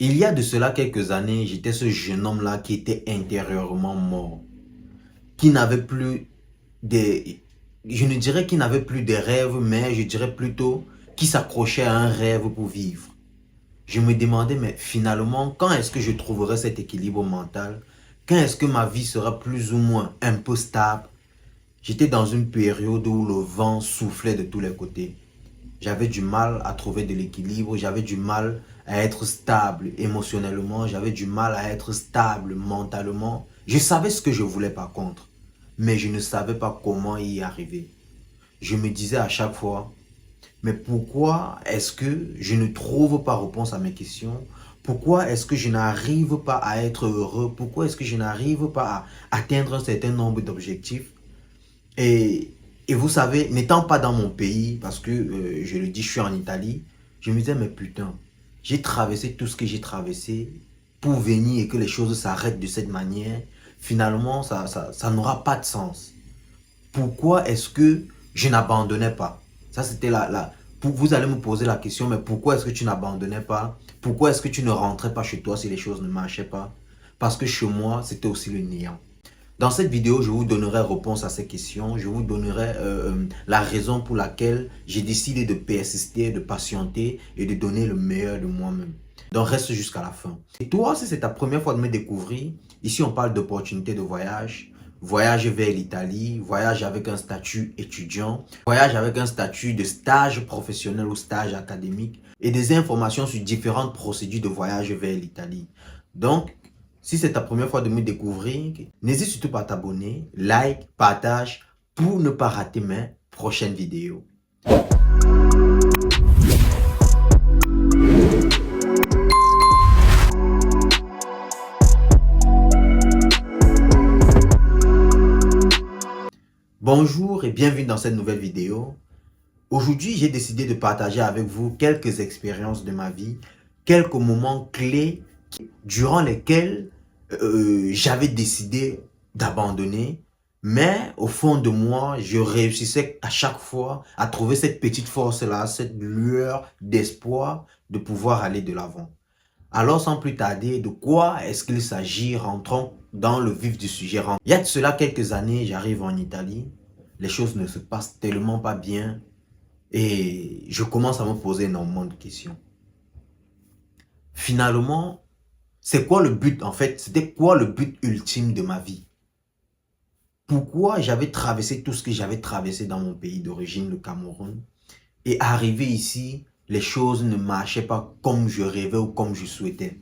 Il y a de cela quelques années, j'étais ce jeune homme-là qui était intérieurement mort, qui n'avait plus des... Je ne dirais qu'il n'avait plus de rêves, mais je dirais plutôt qui s'accrochait à un rêve pour vivre. Je me demandais, mais finalement, quand est-ce que je trouverai cet équilibre mental? Quand est-ce que ma vie sera plus ou moins un peu stable? J'étais dans une période où le vent soufflait de tous les côtés. J'avais du mal à trouver de l'équilibre, j'avais du mal à être stable émotionnellement, j'avais du mal à être stable mentalement. Je savais ce que je voulais par contre, mais je ne savais pas comment y arriver. Je me disais à chaque fois, mais pourquoi est-ce que je ne trouve pas réponse à mes questions? Pourquoi est-ce que je n'arrive pas à être heureux? Pourquoi est-ce que je n'arrive pas à atteindre un certain nombre d'objectifs? Et, et vous savez, n'étant pas dans mon pays, parce que je le dis, je suis en Italie, je me disais, mais putain, j'ai traversé tout ce que j'ai traversé pour venir et que les choses s'arrêtent de cette manière. Finalement, ça n'aura pas de sens. Pourquoi est-ce que je n'abandonnais pas? Ça, c'était vous allez me poser la question, mais pourquoi est-ce que tu n'abandonnais pas? Pourquoi est-ce que tu ne rentrais pas chez toi si les choses ne marchaient pas? Parce que chez moi, c'était aussi le néant. Dans cette vidéo, je vous donnerai réponse à ces questions. Je vous donnerai la raison pour laquelle j'ai décidé de persister, de patienter et de donner le meilleur de moi-même. Donc, reste jusqu'à la fin. Et toi, si c'est ta première fois de me découvrir, ici on parle d'opportunités de voyage. Voyage vers l'Italie, voyage avec un statut étudiant, voyage avec un statut de stage professionnel ou stage académique et des informations sur différentes procédures de voyage vers l'Italie. Donc, si c'est ta première fois de me découvrir, n'hésite surtout pas à t'abonner, like, partage pour ne pas rater mes prochaines vidéos. Bonjour et bienvenue dans cette nouvelle vidéo. Aujourd'hui, j'ai décidé de partager avec vous quelques expériences de ma vie, quelques moments clés durant lesquels j'avais décidé d'abandonner. Mais au fond de moi, je réussissais à chaque fois à trouver cette petite force-là, cette lueur d'espoir de pouvoir aller de l'avant. Alors, sans plus tarder, de quoi est-ce qu'il s'agit? Rentrons dans le vif du sujet. Il y a de cela quelques années, j'arrive en Italie. Les choses ne se passent tellement pas bien et je commence à me poser énormément de questions. Finalement, c'est quoi le but en fait? C'était quoi le but ultime de ma vie? Pourquoi j'avais traversé tout ce que j'avais traversé dans mon pays d'origine, le Cameroun, et arrivé ici, les choses ne marchaient pas comme je rêvais ou comme je souhaitais.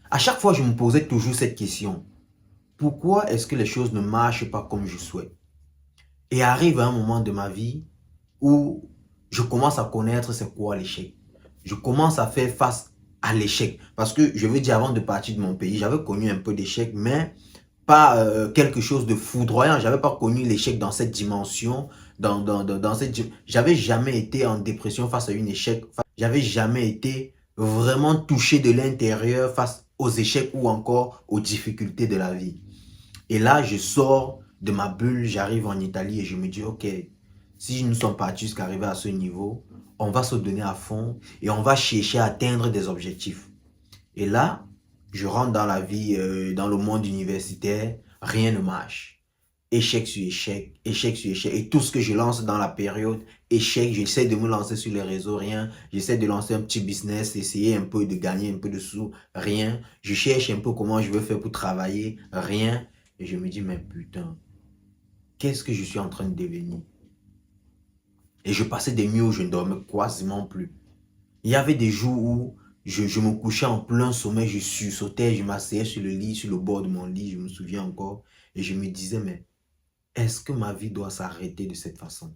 À chaque fois, je me posais toujours cette question. Pourquoi est-ce que les choses ne marchent pas comme je souhaite? Et arrive un moment de ma vie où je commence à connaître c'est quoi l'échec. Je commence à faire face à l'échec. Parce que je veux dire, avant de partir de mon pays, j'avais connu un peu d'échec, mais pas quelque chose de foudroyant. J'avais pas connu l'échec dans cette dimension. J'avais jamais été en dépression face à un échec. J'avais jamais été vraiment touché de l'intérieur face aux échecs ou encore aux difficultés de la vie. Et là, je sors de ma bulle, j'arrive en Italie et je me dis, ok, si nous sommes partis jusqu'à arriver à ce niveau, on va se donner à fond et on va chercher à atteindre des objectifs. Et là, je rentre dans la vie, dans le monde universitaire, rien ne marche. Échec sur échec, échec sur échec. Et tout ce que je lance dans la période, échec, j'essaie de me lancer sur les réseaux, rien. J'essaie de lancer un petit business, essayer un peu de gagner un peu de sous, rien. Je cherche un peu comment je veux faire pour travailler, rien. Et je me dis, mais putain, qu'est-ce que je suis en train de devenir? Et je passais des nuits où je ne dormais quasiment plus. Il y avait des jours où je me couchais en plein sommeil, je sursautais, je m'asseyais sur le lit, sur le bord de mon lit, je me souviens encore. Et je me disais, mais est-ce que ma vie doit s'arrêter de cette façon?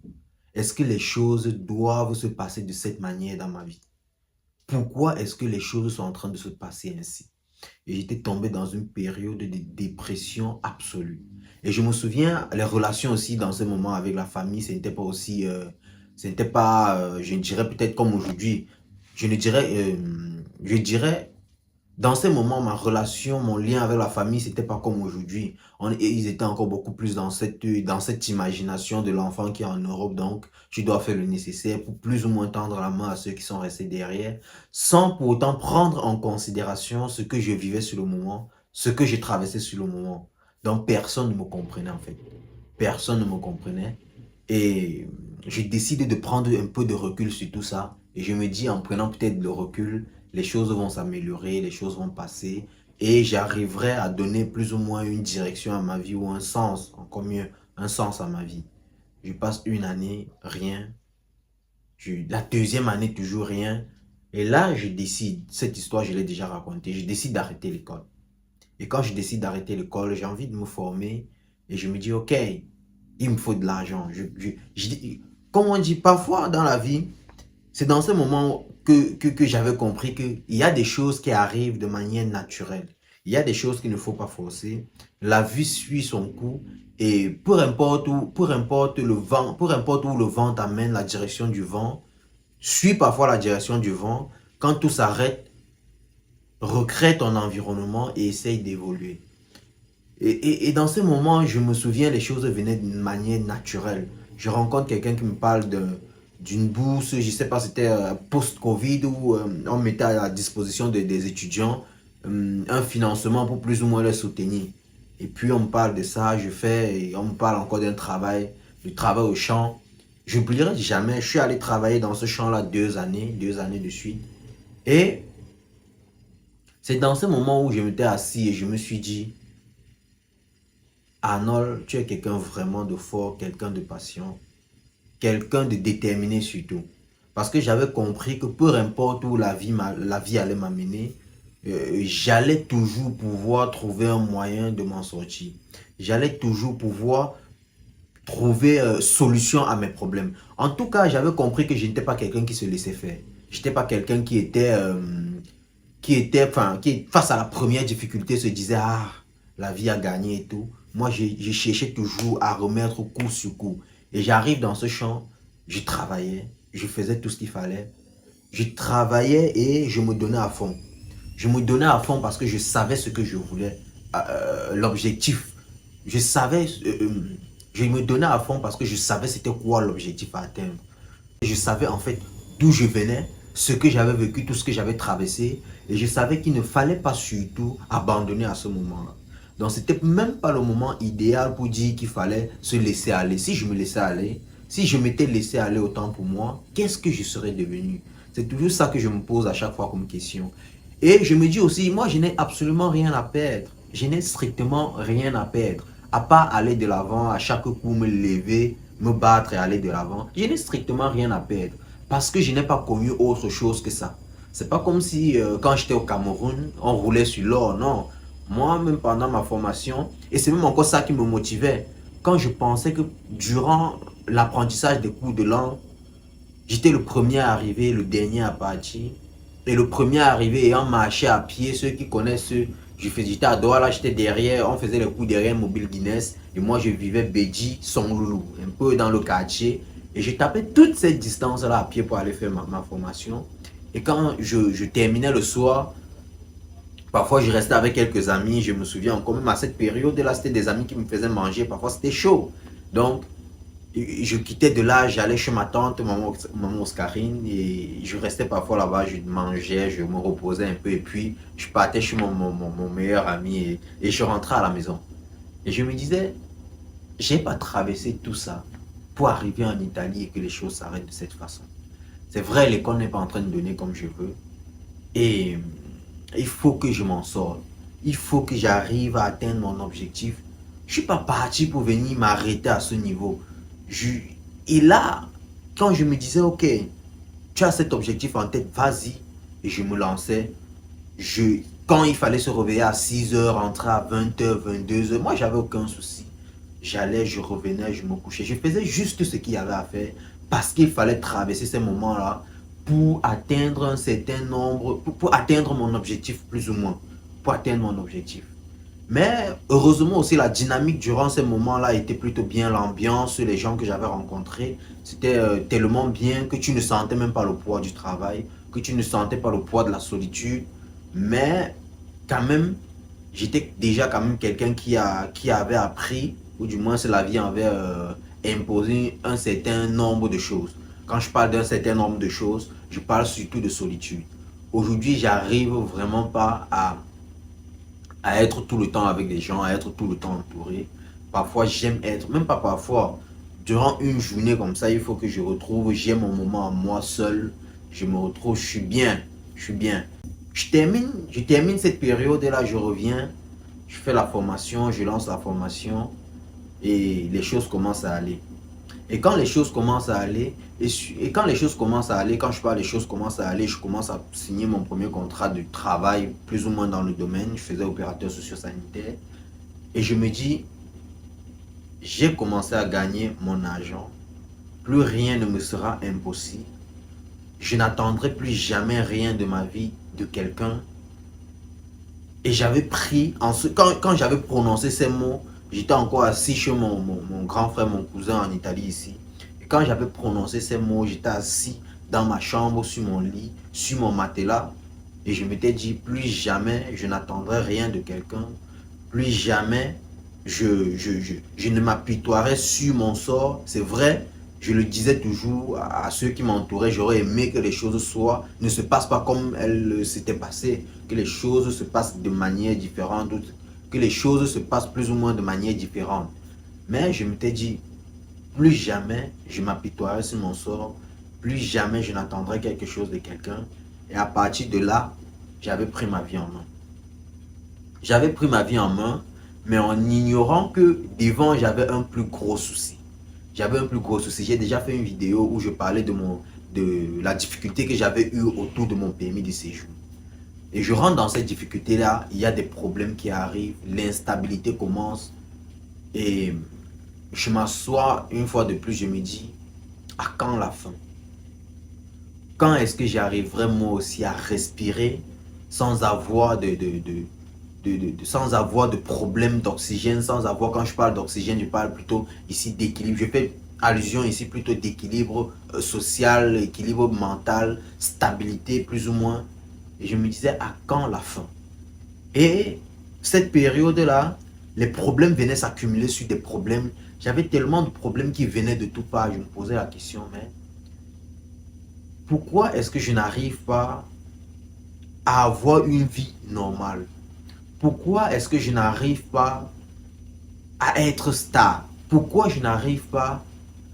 Est-ce que les choses doivent se passer de cette manière dans ma vie? Pourquoi est-ce que les choses sont en train de se passer ainsi? Et j'étais tombé dans une période de dépression absolue. Et je me souviens, les relations aussi dans ce moment avec la famille, ce n'était pas aussi, je dirais peut-être comme aujourd'hui, je dirais Dans ces moments, ma relation, mon lien avec la famille, c'était pas comme aujourd'hui. Ils étaient encore beaucoup plus dans cette imagination de l'enfant qui est en Europe. Donc, tu dois faire le nécessaire pour plus ou moins tendre la main à ceux qui sont restés derrière, sans pour autant prendre en considération ce que je vivais sur le moment, ce que je traversais sur le moment. Donc, personne ne me comprenait en fait. Personne ne me comprenait. Et je décide de prendre un peu de recul sur tout ça. Et je me dis, en prenant peut-être le recul, les choses vont s'améliorer, les choses vont passer. Et j'arriverai à donner plus ou moins une direction à ma vie ou un sens, encore mieux, un sens à ma vie. Je passe une année, rien. La deuxième année, toujours rien. Et là, je décide, cette histoire, je l'ai déjà racontée, je décide d'arrêter l'école. Et quand je décide d'arrêter l'école, j'ai envie de me former. Et je me dis, OK, il me faut de l'argent. Comme on dit parfois dans la vie, c'est dans ce moment que j'avais compris qu'il y a des choses qui arrivent de manière naturelle. Il y a des choses qu'il ne faut pas forcer. La vie suit son cours. Et peu importe le vent, peu importe où le vent t'amène, la direction du vent, suis parfois la direction du vent. Quand tout s'arrête, recrée ton environnement et essaye d'évoluer. Et dans ces moments, je me souviens, les choses venaient d'une manière naturelle. Je rencontre quelqu'un qui me parle d'une bourse, je ne sais pas, c'était post-Covid où on mettait à la disposition des étudiants un financement pour plus ou moins les soutenir. Et puis on me parle de ça, je fais, et on me parle encore d'un travail, du travail au champ. Je n'oublierai jamais, je suis allé travailler dans ce champ-là 2 années de suite. Et c'est dans ce moment où je m'étais assis et je me suis dit, Arnold, tu es quelqu'un vraiment de fort, quelqu'un de patient, quelqu'un de déterminé surtout. Parce que j'avais compris que peu importe où la vie allait m'amener, j'allais toujours pouvoir trouver un moyen de m'en sortir. J'allais toujours pouvoir trouver solution à mes problèmes. En tout cas, j'avais compris que je n'étais pas quelqu'un qui se laissait faire. Je n'étais pas quelqu'un qui face à la première difficulté se disait ah la vie a gagné et tout. Moi je cherchais toujours à remettre coup sur coup et j'arrive dans ce champ, je travaillais, je faisais tout ce qu'il fallait, je travaillais et je me donnais à fond. Je me donnais à fond parce que je savais ce que je voulais, l'objectif. Je savais, je me donnais à fond parce que je savais c'était quoi l'objectif à atteindre. Je savais en fait d'où je venais, ce que j'avais vécu, tout ce que j'avais traversé. Et je savais qu'il ne fallait pas surtout abandonner à ce moment-là. Donc c'était même pas le moment idéal pour dire qu'il fallait se laisser aller. Si je me laissais aller, si je m'étais laissé aller autant pour moi, qu'est-ce que je serais devenu? C'est toujours ça que je me pose à chaque fois comme question. Et je me dis aussi, moi je n'ai absolument rien à perdre. Je n'ai strictement rien à perdre. À part aller de l'avant, à chaque coup me lever, me battre et aller de l'avant. Je n'ai strictement rien à perdre. Parce que je n'ai pas connu autre chose que ça. C'est pas comme si quand j'étais au Cameroun, on roulait sur l'or, non. Moi, même pendant ma formation, et c'est même encore ça qui me motivait, quand je pensais que durant l'apprentissage des cours de langue, j'étais le premier à arriver, le dernier à partir, et le premier à arriver ayant marché à pied, ceux qui connaissent, j'étais à Douala, j'étais derrière, on faisait les coups derrière Mobile Guinness, et moi je vivais Beji, Songloulou, un peu dans le quartier, et je tapais toute cette distance-là à pied pour aller faire ma formation. Et quand je terminais le soir, parfois je restais avec quelques amis, je me souviens encore même à cette période-là, c'était des amis qui me faisaient manger, parfois c'était chaud. Donc, je quittais de là, j'allais chez ma tante, maman Oscarine, et je restais parfois là-bas, je mangeais, je me reposais un peu, et puis je partais chez mon meilleur ami, et je rentrais à la maison. Et je me disais, j'ai pas traversé tout ça pour arriver en Italie et que les choses s'arrêtent de cette façon. C'est vrai, l'école n'est pas en train de donner comme je veux, et il faut que je m'en sorte. Il faut que j'arrive à atteindre mon objectif. Je ne suis pas parti pour venir m'arrêter à ce niveau. Je, et là, quand je me disais, ok, tu as cet objectif en tête, vas-y. Et je me lançais. Quand il fallait se réveiller à 6 heures, rentrer à 20 heures, 22 heures, moi, j'avais aucun souci. J'allais, je revenais, je me couchais. Je faisais juste ce qu'il y avait à faire parce qu'il fallait traverser ces moments-là pour atteindre un certain nombre, pour atteindre mon objectif plus ou moins, pour atteindre mon objectif. Mais heureusement aussi, la dynamique durant ces moments-là était plutôt bien, l'ambiance, les gens que j'avais rencontrés, c'était tellement bien que tu ne sentais même pas le poids du travail, que tu ne sentais pas le poids de la solitude. Mais quand même, j'étais déjà quand même quelqu'un qui avait appris, ou du moins la vie avait imposé un certain nombre de choses. Quand je parle d'un certain nombre de choses, je parle surtout de solitude. Aujourd'hui, j'arrive vraiment pas à être tout le temps avec des gens, à être tout le temps entouré. Parfois, j'aime être, même pas parfois, durant une journée comme ça, il faut que je retrouve, j'ai mon moment à moi seul, je me retrouve, je suis bien, je suis bien. Je termine cette période-là, je reviens, je fais la formation, je lance la formation et les choses commencent à aller. Et quand les choses commencent à aller, quand les choses commencent à aller, quand je parle des choses commencent à aller, je commence à signer mon premier contrat de travail, plus ou moins dans le domaine. Je faisais opérateur socio-sanitaire. Et je me dis, j'ai commencé à gagner mon argent. Plus rien ne me sera impossible. Je n'attendrai plus jamais rien de ma vie de quelqu'un. Et j'avais pris, quand j'avais prononcé ces mots, j'étais encore assis chez mon grand frère, mon cousin en Italie ici. Et quand j'avais prononcé ces mots, j'étais assis dans ma chambre, sur mon lit, sur mon matelas. Et je m'étais dit, plus jamais je n'attendrai rien de quelqu'un. Plus jamais je ne m'apitoierai sur mon sort. C'est vrai, je le disais toujours à ceux qui m'entouraient, j'aurais aimé que les choses ne se passent pas comme elles s'étaient passées, que les choses se passent de manière différente, que les choses se passent plus ou moins de manière différente. Mais je m'étais dit, plus jamais je m'apitoierai sur mon sort, plus jamais je n'attendrai quelque chose de quelqu'un. Et à partir de là, j'avais pris ma vie en main. J'avais pris ma vie en main, mais en ignorant que devant, j'avais un plus gros souci. J'avais un plus gros souci. J'ai déjà fait une vidéo où je parlais de la difficulté que j'avais eue autour de mon permis de séjour. Et je rentre dans cette difficulté-là, il y a des problèmes qui arrivent, l'instabilité commence. Et je m'assois une fois de plus, je me dis, à quand la fin? Quand est-ce que j'arriverai moi aussi à respirer sans avoir sans avoir de problème d'oxygène, sans avoir, quand je parle d'oxygène, je parle plutôt ici d'équilibre. Je fais allusion ici plutôt d'équilibre social, équilibre mental, stabilité plus ou moins. Et je me disais, à quand la fin? Et cette période-là, les problèmes venaient s'accumuler sur des problèmes. J'avais tellement de problèmes qui venaient de toutes parts. Je me posais la question, mais pourquoi est-ce que je n'arrive pas à avoir une vie normale? Pourquoi est-ce que je n'arrive pas à être stable? Pourquoi je n'arrive pas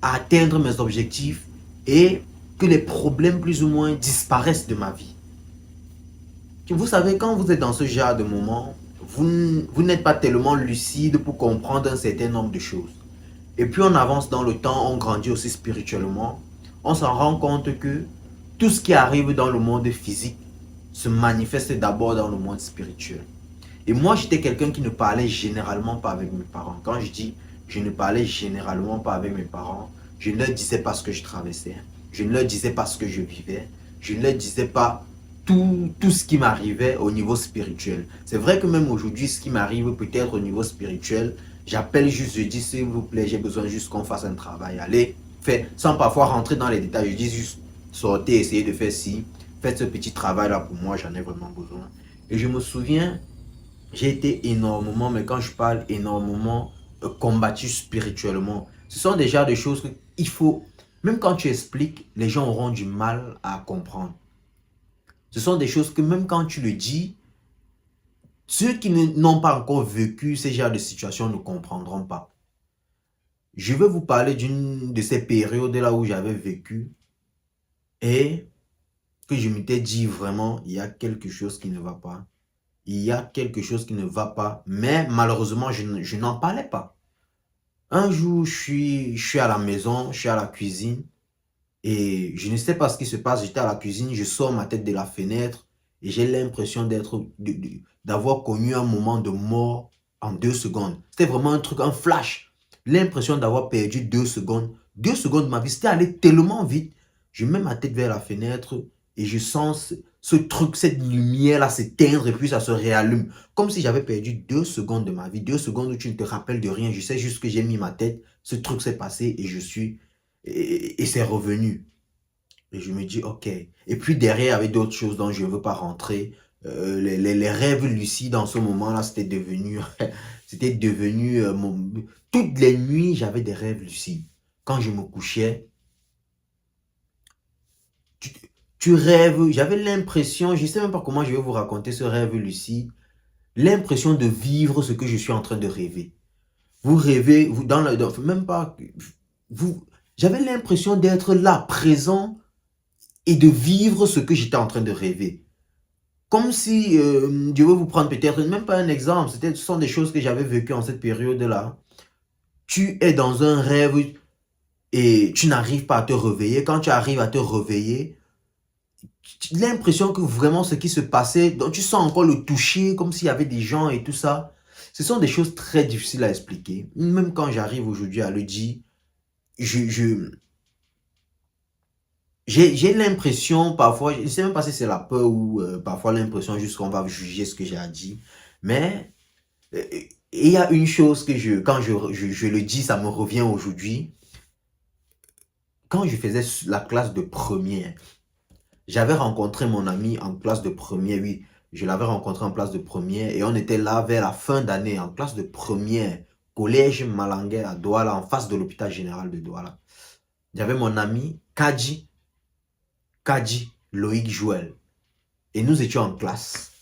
à atteindre mes objectifs et que les problèmes plus ou moins disparaissent de ma vie? Vous savez, quand vous êtes dans ce genre de moment, vous n'êtes pas tellement lucide pour comprendre un certain nombre de choses. Et puis on avance dans le temps, on grandit aussi spirituellement. On s'en rend compte que tout ce qui arrive dans le monde physique se manifeste d'abord dans le monde spirituel. Et moi, j'étais quelqu'un qui ne parlait généralement pas avec mes parents. Quand je dis je ne parlais généralement pas avec mes parents, je ne leur disais pas ce que je traversais. Je ne leur disais pas ce que je vivais. Je ne leur disais pas tout ce qui m'arrivait au niveau spirituel. C'est vrai que même aujourd'hui, ce qui m'arrive peut-être au niveau spirituel, j'appelle juste, je dis s'il vous plaît, j'ai besoin juste qu'on fasse un travail. Allez, faites, sans parfois rentrer dans les détails, je dis juste sortez, essayez de faire ci, faites ce petit travail-là pour moi, j'en ai vraiment besoin. Et je me souviens, j'ai été énormément, mais quand je parle énormément, combattu spirituellement. Ce sont déjà des choses qu'il faut, même quand tu expliques, les gens auront du mal à comprendre. Ce sont des choses que même quand tu le dis, ceux qui n'ont pas encore vécu ce genre de situation ne comprendront pas. Je vais vous parler d'une de ces périodes-là où j'avais vécu et que je m'étais dit vraiment, il y a quelque chose qui ne va pas. Il y a quelque chose qui ne va pas, mais malheureusement, je n'en parlais pas. Un jour, je suis à la maison, je suis à la cuisine et je ne sais pas ce qui se passe. J'étais à la cuisine, je sors ma tête de la fenêtre et j'ai l'impression d'avoir connu un moment de mort en 2 secondes. C'était vraiment un truc, un flash. L'impression d'avoir perdu 2 secondes. 2 secondes de ma vie, c'était allé tellement vite. Je mets ma tête vers la fenêtre et je sens ce truc, cette lumière-là s'éteindre et puis ça se réallume. Comme si j'avais perdu 2 secondes de ma vie. 2 secondes où tu ne te rappelles de rien. Je sais juste que j'ai mis ma tête, ce truc s'est passé et je suis... Et c'est revenu. Et je me dis, ok. Et puis derrière, il y avait d'autres choses dont je ne veux pas rentrer. les rêves lucides en ce moment-là, c'était devenu, c'était devenu toutes les nuits, j'avais des rêves lucides. Quand je me couchais, tu, tu rêves, j'avais l'impression, je ne sais même pas comment je vais vous raconter ce rêve lucide, l'impression de vivre ce que je suis en train de rêver. Vous rêvez, vous, même pas, vous, j'avais l'impression d'être là, présent, et de vivre ce que j'étais en train de rêver. Comme si, je vais vous prendre peut-être, même pas un exemple, ce sont des choses que j'avais vécues en cette période-là. Tu es dans un rêve et tu n'arrives pas à te réveiller. Quand tu arrives à te réveiller, l'impression que vraiment ce qui se passait, donc tu sens encore le toucher, comme s'il y avait des gens et tout ça. Ce sont des choses très difficiles à expliquer. Même quand j'arrive aujourd'hui à le dire, je, j'ai l'impression parfois, je ne sais même pas si c'est la peur ou parfois l'impression juste qu'on va juger ce que j'ai dit, mais il y a une chose que quand je le dis, ça me revient aujourd'hui. Quand je faisais la classe de première, j'avais rencontré mon ami en classe de première, oui, je l'avais rencontré en classe de première et on était là vers la fin d'année en classe de première, collège Malanguer à Douala, en face de l'hôpital général de Douala. J'avais mon ami Kadji Loïc Joël. Et nous étions en classe.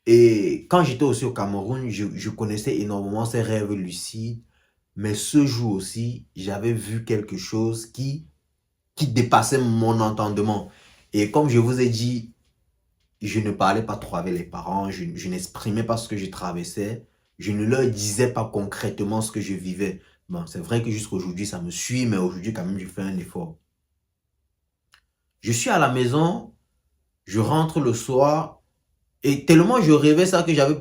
Et quand j'étais aussi au Cameroun, je connaissais énormément ces rêves lucides. Mais ce jour aussi, j'avais vu quelque chose qui dépassait mon entendement. Et comme je vous ai dit, je ne parlais pas trop avec les parents, je n'exprimais pas ce que je traversais, je ne leur disais pas concrètement ce que je vivais. Bon, c'est vrai que jusqu'à aujourd'hui, ça me suit, mais aujourd'hui, quand même, je fais un effort. Je suis à la maison, je rentre le soir, et tellement je rêvais ça que j'avais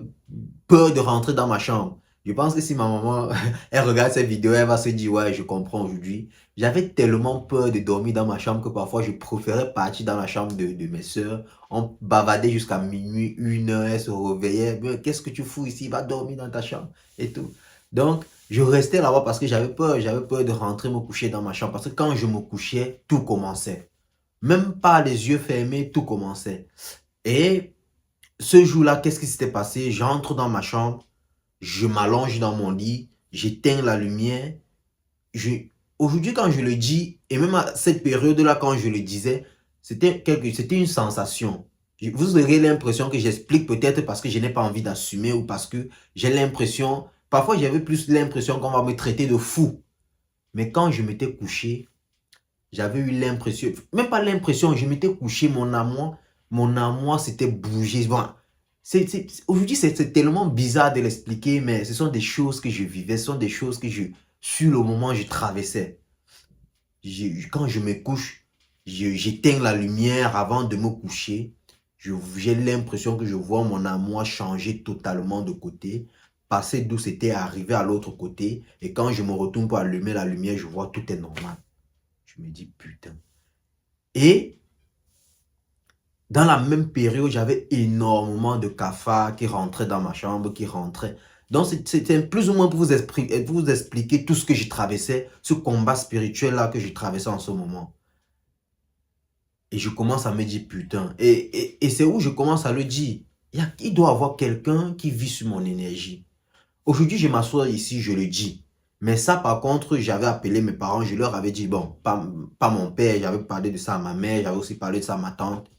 peur de rentrer dans ma chambre. Je pense que si ma maman, elle regarde cette vidéo, elle va se dire, ouais, je comprends aujourd'hui. J'avais tellement peur de dormir dans ma chambre que parfois je préférais partir dans la chambre de mes soeurs. On bavardait jusqu'à minuit, 1 heure, elle se réveillait. Qu'est-ce que tu fous ici? Va dormir dans ta chambre et tout. Donc, je restais là-bas parce que j'avais peur. J'avais peur de rentrer me coucher dans ma chambre. Parce que quand je me couchais, tout commençait. Même pas les yeux fermés, tout commençait. Et ce jour-là, qu'est-ce qui s'était passé? J'entre dans ma chambre, je m'allonge dans mon lit, j'éteins la lumière. Aujourd'hui, quand je le dis, et même à cette période-là, quand je le disais, c'était une sensation. Vous aurez l'impression que j'explique peut-être parce que je n'ai pas envie d'assumer ou parce que j'ai l'impression, parfois j'avais plus l'impression qu'on va me traiter de fou. Mais quand je m'étais couché, j'avais eu l'impression, même pas l'impression, je m'étais couché, mon amour s'était bougé. Bon, aujourd'hui, c'est tellement bizarre de l'expliquer, mais ce sont des choses que je vivais, ce sont des choses que sur le moment, je traversais. Quand je me couche, j'éteins la lumière avant de me coucher. J'ai l'impression que je vois mon amour changer totalement de côté, passer d'où c'était arrivé à l'autre côté. Et quand je me retourne pour allumer la lumière, je vois tout est normal. Je me dis, putain. Et dans la même période, j'avais énormément de cafards qui rentraient dans ma chambre, qui rentraient. Donc, c'était plus ou moins pour vous expliquer tout ce que je traversais, ce combat spirituel-là que je traversais en ce moment. Et je commence à me dire, putain. Et c'est où je commence à le dire. Il doit y avoir quelqu'un qui vit sur mon énergie. Aujourd'hui, je m'assois ici, je le dis. Mais ça, par contre, j'avais appelé mes parents, je leur avais dit, bon, pas mon père, j'avais parlé de ça à ma mère, j'avais aussi parlé de ça à ma tante.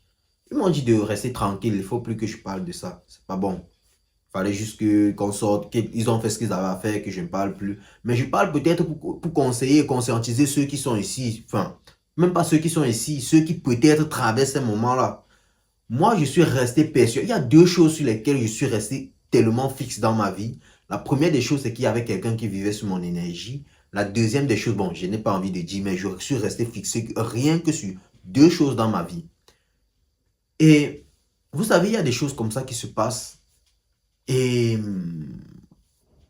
Ils m'ont dit de rester tranquille, il ne faut plus que je parle de ça. C'est pas bon. Il fallait juste qu'on sorte, qu'ils ont fait ce qu'ils avaient à faire, que je ne parle plus. Mais je parle peut-être pour conseiller et conscientiser ceux qui sont ici. Enfin, même pas ceux qui sont ici, ceux qui peut-être traversent ces moments-là. Moi, je suis resté persuadé. Il y a deux choses sur lesquelles je suis resté tellement fixe dans ma vie. La première des choses, c'est qu'il y avait quelqu'un qui vivait sur mon énergie. La deuxième des choses, bon, je n'ai pas envie de dire, mais je suis resté fixé rien que sur deux choses dans ma vie. Et vous savez, il y a des choses comme ça qui se passent. Et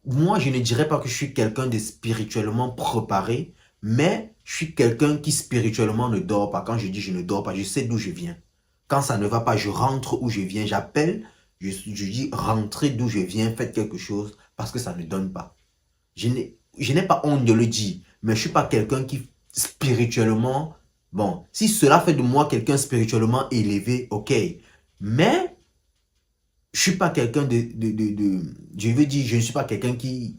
moi, je ne dirais pas que je suis quelqu'un de spirituellement préparé, mais je suis quelqu'un qui spirituellement ne dort pas. Quand je dis je ne dors pas, je sais d'où je viens. Quand ça ne va pas, je rentre où je viens. J'appelle, je dis rentrez d'où je viens, faites quelque chose parce que ça ne donne pas. Je n'ai pas honte de le dire, mais je ne suis pas quelqu'un qui spirituellement... Bon, si cela fait de moi quelqu'un spirituellement élevé, ok. Mais je suis pas quelqu'un je veux dire, je ne suis pas quelqu'un qui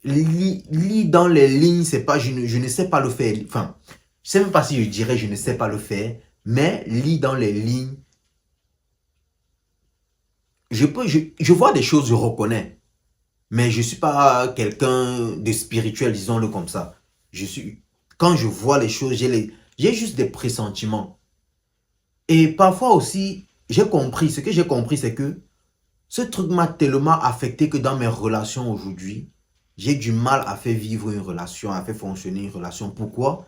lit dans les lignes, c'est pas, je ne sais pas le faire. Enfin, je sais même pas si je dirais je ne sais pas le faire, mais lit dans les lignes, je vois des choses, je reconnais, mais je suis pas quelqu'un de spirituel, disons-le comme ça. Quand je vois les choses, j'ai juste des pressentiments. Et parfois aussi, ce que j'ai compris, c'est que ce truc m'a tellement affecté que dans mes relations aujourd'hui, j'ai du mal à faire vivre une relation, à faire fonctionner une relation. Pourquoi?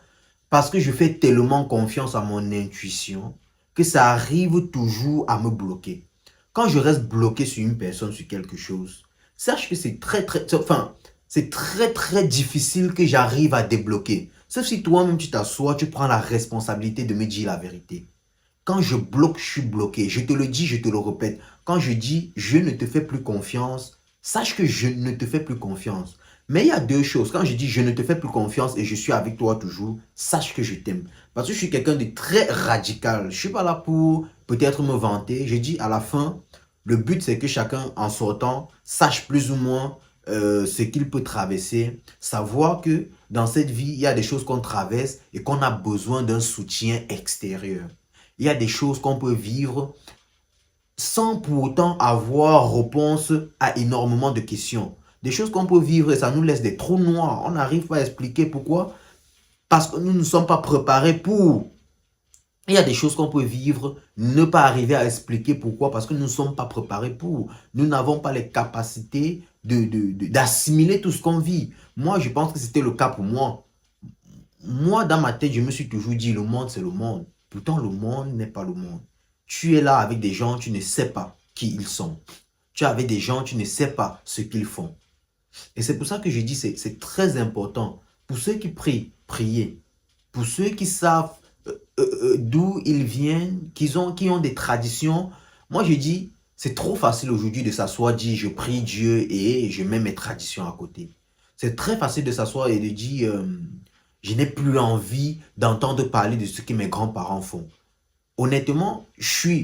Parce que je fais tellement confiance à mon intuition que ça arrive toujours à me bloquer. Quand je reste bloqué sur une personne, sur quelque chose, sache que c'est très très difficile que j'arrive à débloquer. Sauf si toi-même tu t'assois, tu prends la responsabilité de me dire la vérité. Quand je bloque, je suis bloqué. Je te le dis, je te le répète. Quand je dis je ne te fais plus confiance, sache que je ne te fais plus confiance. Mais il y a deux choses. Quand je dis je ne te fais plus confiance et je suis avec toi toujours, sache que je t'aime. Parce que je suis quelqu'un de très radical. Je ne suis pas là pour peut-être me vanter. Je dis à la fin, le but c'est que chacun en sortant sache plus ou moins ce qu'il peut traverser. Savoir que dans cette vie, il y a des choses qu'on traverse et qu'on a besoin d'un soutien extérieur. Il y a des choses qu'on peut vivre sans pour autant avoir réponse à énormément de questions. Des choses qu'on peut vivre et ça nous laisse des trous noirs. On n'arrive pas à expliquer pourquoi. Parce que nous ne sommes pas préparés pour. Il y a des choses qu'on peut vivre, ne pas arriver à expliquer pourquoi. Parce que nous ne sommes pas préparés pour. Nous n'avons pas les capacités d'assimiler tout ce qu'on vit. Moi, je pense que c'était le cas pour moi. Moi, dans ma tête, je me suis toujours dit, le monde, c'est le monde. Pourtant, le monde n'est pas le monde. Tu es là avec des gens, tu ne sais pas qui ils sont. Tu es avec des gens, tu ne sais pas ce qu'ils font. Et c'est pour ça que je dis, c'est très important. Pour ceux qui prient, priez. Pour ceux qui savent d'où ils viennent, qui ont des traditions. Moi, je dis, c'est trop facile aujourd'hui de s'asseoir, dire, je prie Dieu et je mets mes traditions à côté. C'est très facile de s'asseoir et de dire, je n'ai plus envie d'entendre parler de ce que mes grands-parents font. Honnêtement,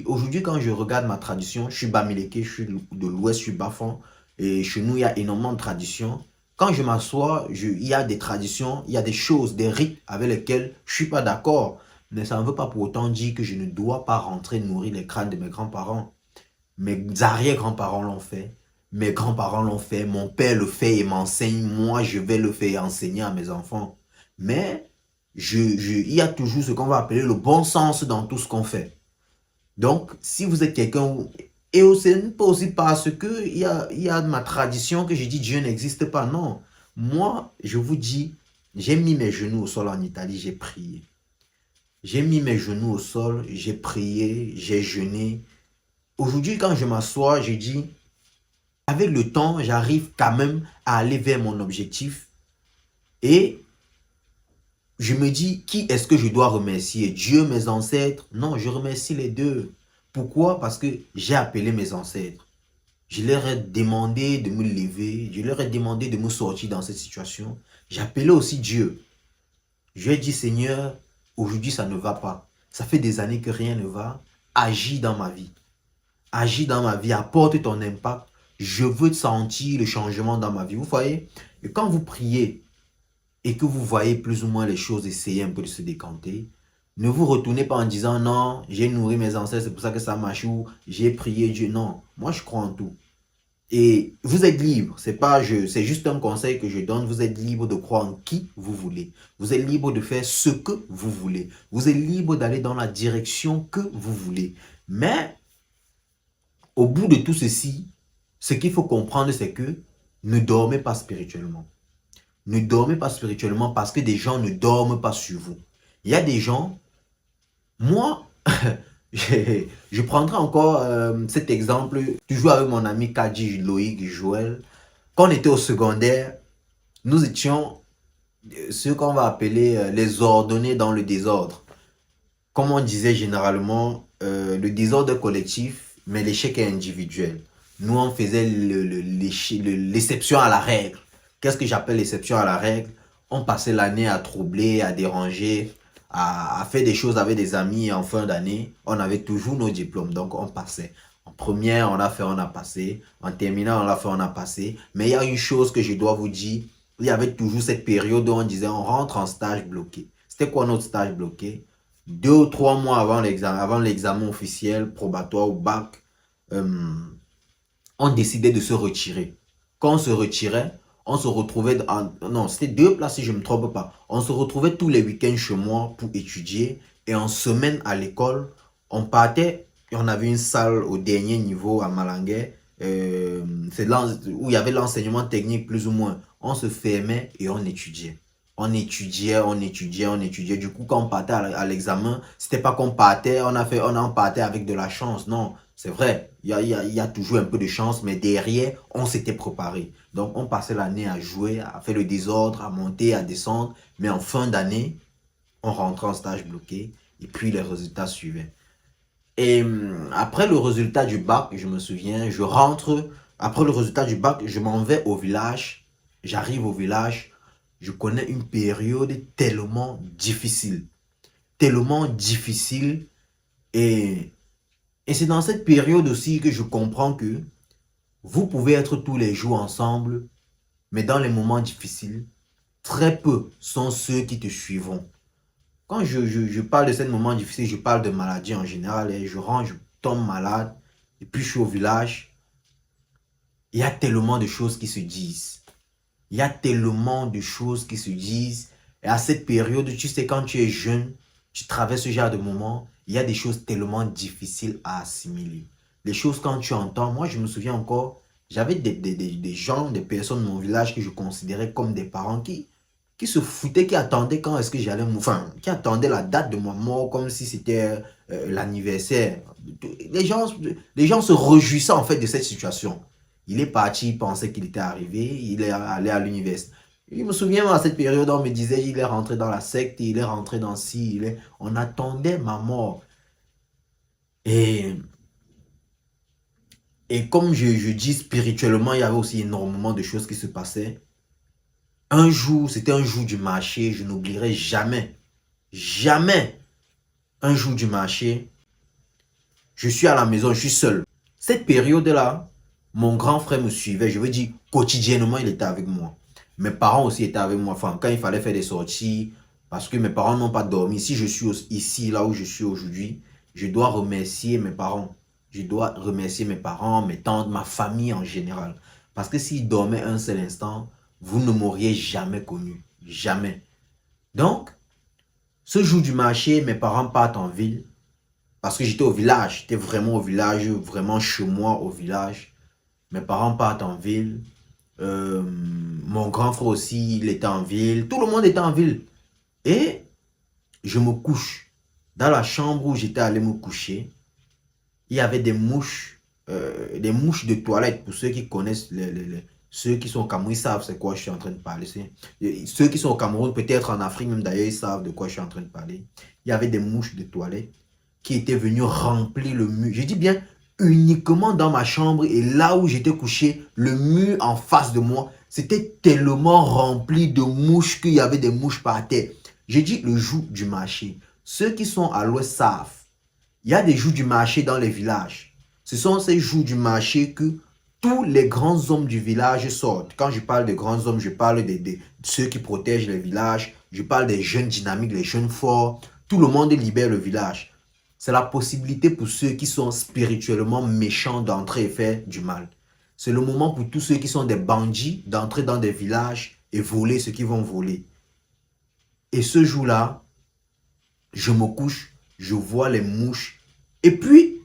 aujourd'hui quand je regarde ma tradition, je suis Bamileke, je suis de l'Ouest, je suis Bafang, et chez nous il y a énormément de traditions. Quand je m'assois, il y a des traditions, il y a des choses, des rites avec lesquels je ne suis pas d'accord. Mais ça ne veut pas pour autant dire que je ne dois pas rentrer nourrir les crânes de mes grands-parents. Mes arrière-grands-parents l'ont fait, mes grands-parents l'ont fait, mon père le fait et m'enseigne, moi je vais le faire et enseigner à mes enfants. Mais il y a toujours ce qu'on va appeler le bon sens dans tout ce qu'on fait. Donc, si vous êtes quelqu'un... Et ce n'est pas aussi parce que il y a ma tradition que je dis Dieu n'existe pas. Non. Moi, je vous dis, j'ai mis mes genoux au sol en Italie, j'ai prié. J'ai mis mes genoux au sol, j'ai prié, j'ai jeûné. Aujourd'hui, quand je m'assois, je dis, avec le temps, j'arrive quand même à aller vers mon objectif. Et je me dis, qui est-ce que je dois remercier? Dieu, mes ancêtres? Non, je remercie les deux. Pourquoi? Parce que j'ai appelé mes ancêtres. Je leur ai demandé de me lever. Je leur ai demandé de me sortir dans cette situation. J'ai appelé aussi Dieu. Je lui ai dit, Seigneur, aujourd'hui ça ne va pas. Ça fait des années que rien ne va. Agis dans ma vie. Agis dans ma vie. Apporte ton impact. Je veux sentir le changement dans ma vie. Vous voyez? Et quand vous priez, et que vous voyez plus ou moins les choses essayer un peu de se décanter, ne vous retournez pas en disant non, j'ai nourri mes ancêtres, c'est pour ça que ça marche, ou j'ai prié Dieu. Non, moi je crois en tout. Et vous êtes libre, c'est juste un conseil que je donne, vous êtes libre de croire en qui vous voulez. Vous êtes libre de faire ce que vous voulez. Vous êtes libre d'aller dans la direction que vous voulez. Mais, au bout de tout ceci, ce qu'il faut comprendre, c'est que ne dormez pas spirituellement. Ne dormez pas spirituellement parce que des gens ne dorment pas sur vous. Il y a des gens, moi, je prendrai encore cet exemple, toujours avec mon ami Kadji, Loïc, Joël. Quand on était au secondaire, nous étions ceux qu'on va appeler les ordonnés dans le désordre. Comme on disait généralement, le désordre collectif, mais l'échec est individuel. Nous, on faisait l'exception à la règle. Qu'est-ce que j'appelle l'exception à la règle? On passait l'année à troubler, à déranger, à faire des choses avec des amis en fin d'année. On avait toujours nos diplômes, donc on passait. En première, on a fait, on a passé. En terminale, on a fait, on a passé. Mais il y a une chose que je dois vous dire. Il y avait toujours cette période où on disait on rentre en stage bloqué. C'était quoi notre stage bloqué? 2 ou 3 mois avant l'examen officiel, probatoire au bac, euh, on décidait de se retirer. Quand on se retirait, on se retrouvait non, c'était 2 places si je ne me trompe pas. On se retrouvait tous les week-ends chez moi pour étudier. Et en semaine à l'école, on partait et on avait une salle au dernier niveau à Malangué. C'est là où il y avait l'enseignement technique plus ou moins. On se fermait et on étudiait. On étudiait, on étudiait, on étudiait. Du coup, quand on partait à l'examen, c'était pas qu'on partait, on en partait avec de la chance. Non, c'est vrai, il y a toujours un peu de chance, mais derrière, on s'était préparé. Donc, on passait l'année à jouer, à faire le désordre, à monter, à descendre. Mais en fin d'année, on rentrait en stage bloqué et puis les résultats suivaient. Et après le résultat du bac, je me souviens, je rentre. Après le résultat du bac, je m'en vais au village. J'arrive au village. Je connais une période tellement difficile. Tellement difficile. Et et c'est dans cette période aussi que je comprends que vous pouvez être tous les jours ensemble, mais dans les moments difficiles, très peu sont ceux qui te suivront. Quand je parle de ces moments difficiles, je parle de maladie en général. Et je rentre, je tombe malade, et puis je suis au village. Il y a tellement de choses qui se disent. Il y a tellement de choses qui se disent. Et à cette période, tu sais, quand tu es jeune, tu traverses ce genre de moments, il y a des choses tellement difficiles à assimiler. Les choses quand tu entends, moi je me souviens encore, j'avais des gens, des personnes de mon village que je considérais comme des parents qui se foutaient, qui attendaient quand est-ce que j'allais mourir, enfin, qui attendaient la date de ma mort comme si c'était l'anniversaire. Les gens se réjouissaient en fait de cette situation. Il est parti, il pensait qu'il était arrivé, il est allé à l'université. Je me souviens à cette période, on me disait il est rentré dans la secte, il est rentré dans ci, on attendait ma mort. Et, et comme je dis spirituellement, il y avait aussi énormément de choses qui se passaient. Un jour, c'était un jour du marché, je n'oublierai jamais, jamais un jour du marché. Je suis à la maison, je suis seul. Cette période-là, mon grand frère me suivait, je veux dire, quotidiennement, il était avec moi. Mes parents aussi étaient avec moi. Enfin, quand il fallait faire des sorties, parce que mes parents n'ont pas dormi. Si je suis ici, là où je suis aujourd'hui, je dois remercier mes parents. Je dois remercier mes parents, mes tantes, ma famille en général. Parce que s'ils dormaient un seul instant, vous ne m'auriez jamais connu. Jamais. Donc, ce jour du marché, mes parents partent en ville. Parce que j'étais au village, j'étais vraiment au village, vraiment chez moi au village. Mes parents partent en ville. Mon grand frère aussi, il était en ville. Tout le monde était en ville. Et je me couche. Dans la chambre où j'étais allé me coucher, il y avait des mouches de toilette. Pour ceux qui connaissent, ceux qui sont au Cameroun, ils savent c'est quoi je suis en train de parler. Ceux qui sont au Cameroun, peut-être en Afrique même d'ailleurs, ils savent de quoi je suis en train de parler. Il y avait des mouches de toilette qui étaient venues remplir le mur. Je dis bien uniquement dans ma chambre et là où j'étais couché, le mur en face de moi, c'était tellement rempli de mouches qu'il y avait des mouches par terre. J'ai dit le jour du marché. Ceux qui sont à l'ouest savent. Il y a des jours du marché dans les villages. Ce sont ces jours du marché que tous les grands hommes du village sortent. Quand je parle de grands hommes, je parle de ceux qui protègent les villages. Je parle des jeunes dynamiques, les jeunes forts. Tout le monde libère le village. C'est la possibilité pour ceux qui sont spirituellement méchants d'entrer et faire du mal. C'est le moment pour tous ceux qui sont des bandits d'entrer dans des villages et voler ce qu'ils vont voler. Et ce jour-là, je me couche, je vois les mouches. Et puis,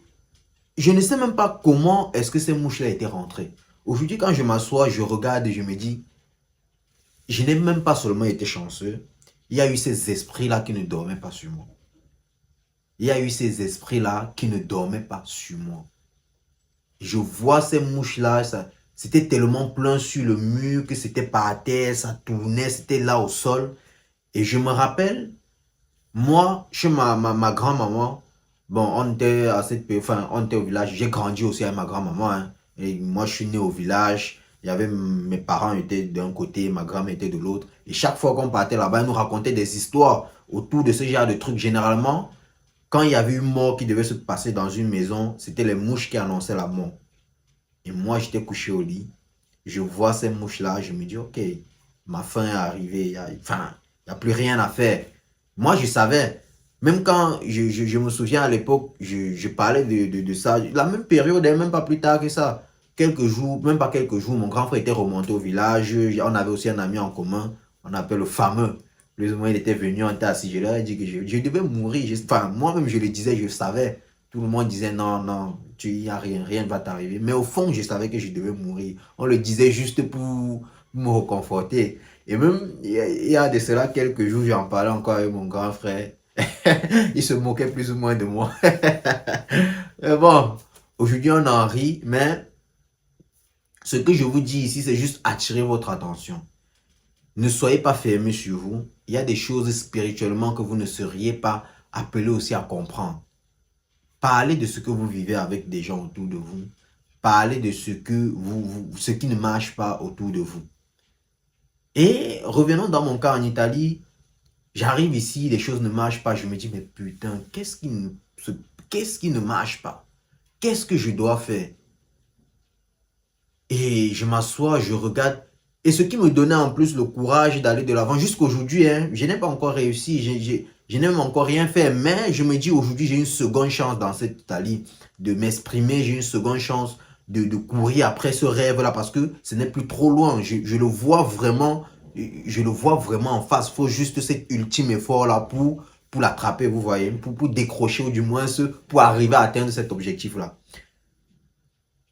je ne sais même pas comment est-ce que ces mouches-là étaient rentrées. Aujourd'hui, quand je m'assois, je regarde et je me dis, je n'ai même pas seulement été chanceux, il y a eu ces esprits-là qui ne dormaient pas sur moi. Il y a eu ces esprits-là qui ne dormaient pas sur moi. Je vois ces mouches-là, c'était tellement plein sur le mur que c'était par terre, ça tournait, c'était là au sol. Et je me rappelle, moi, chez ma grand-maman, bon, on était à enfin, on était au village. J'ai grandi aussi avec ma grand-maman. Hein. Et moi, je suis né au village. Il y avait mes parents étaient d'un côté, ma grand-mère était de l'autre. Et chaque fois qu'on partait là-bas, ils nous racontaient des histoires autour de ce genre de trucs. Généralement, quand il y avait une mort qui devait se passer dans une maison, c'était les mouches qui annonçaient la mort. Et moi, j'étais couché au lit. Je vois ces mouches-là, je me dis, ok, ma fin est arrivée. Enfin, il n'y a plus rien à faire. Moi, je savais. Même quand je me souviens à l'époque, je parlais de ça. La même période, et même pas plus tard que ça. Quelques jours, même pas quelques jours, mon grand frère était remonté au village. On avait aussi un ami en commun. On appelle le fameux. Plus ou moins, il était venu, on était assis. Je leur ai dit que je devais mourir. Enfin, moi-même, je le disais, je savais. Tout le monde disait non, non, il n'y a rien, rien ne va t'arriver. Mais au fond, je savais que je devais mourir. On le disait juste pour me reconforter. Et même, il y a de cela quelques jours, j'en parlais encore avec mon grand frère. Il se moquait plus ou moins de moi. Mais bon, aujourd'hui, on en rit. Mais ce que je vous dis ici, c'est juste attirer votre attention. Ne soyez pas fermés sur vous. Il y a des choses spirituellement que vous ne seriez pas appelés aussi à comprendre. Parlez de ce que vous vivez avec des gens autour de vous. Parlez de ce qui ne marche pas autour de vous. Et revenons dans mon cas en Italie. J'arrive ici, les choses ne marchent pas. Je me dis, mais putain, qu'est-ce qui ne marche pas? Qu'est-ce que je dois faire? Et je m'assois, je regarde. Et ce qui me donnait en plus le courage d'aller de l'avant, jusqu'aujourd'hui, hein, je n'ai pas encore réussi, je n'ai même encore rien fait. Mais je me dis, aujourd'hui, j'ai une seconde chance dans cette Italie de m'exprimer. J'ai une seconde chance de courir après ce rêve-là parce que ce n'est plus trop loin. Je le vois vraiment, je le vois vraiment en face. Il faut juste cet ultime effort-là pour l'attraper, vous voyez, pour décrocher ou du moins pour arriver à atteindre cet objectif-là.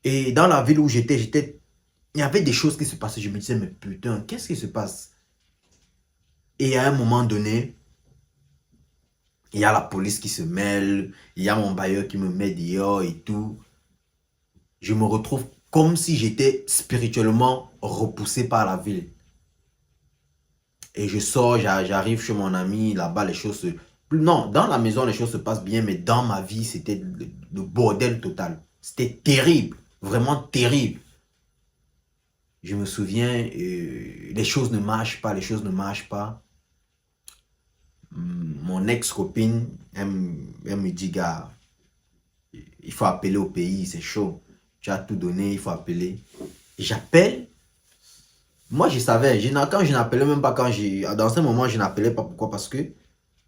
Et dans la ville où il y avait des choses qui se passaient. Je me disais, mais putain, qu'est-ce qui se passe? Et à un moment donné, il y a la police qui se mêle, il y a mon bailleur qui me met dehors et tout. Je me retrouve comme si j'étais spirituellement repoussé par la ville. Et je sors, j'arrive chez mon ami, là-bas les choses se... Non, dans la maison les choses se passent bien, mais dans ma vie c'était le bordel total. C'était terrible, vraiment terrible. Je me souviens, les choses ne marchent pas, les choses ne marchent pas. Mon ex-copine, elle me dit, gars, il faut appeler au pays, c'est chaud. Tu as tout donné, il faut appeler. J'appelle. Moi, je savais, quand je n'appelais même pas, dans ce moment, je n'appelais pas. Pourquoi? Parce que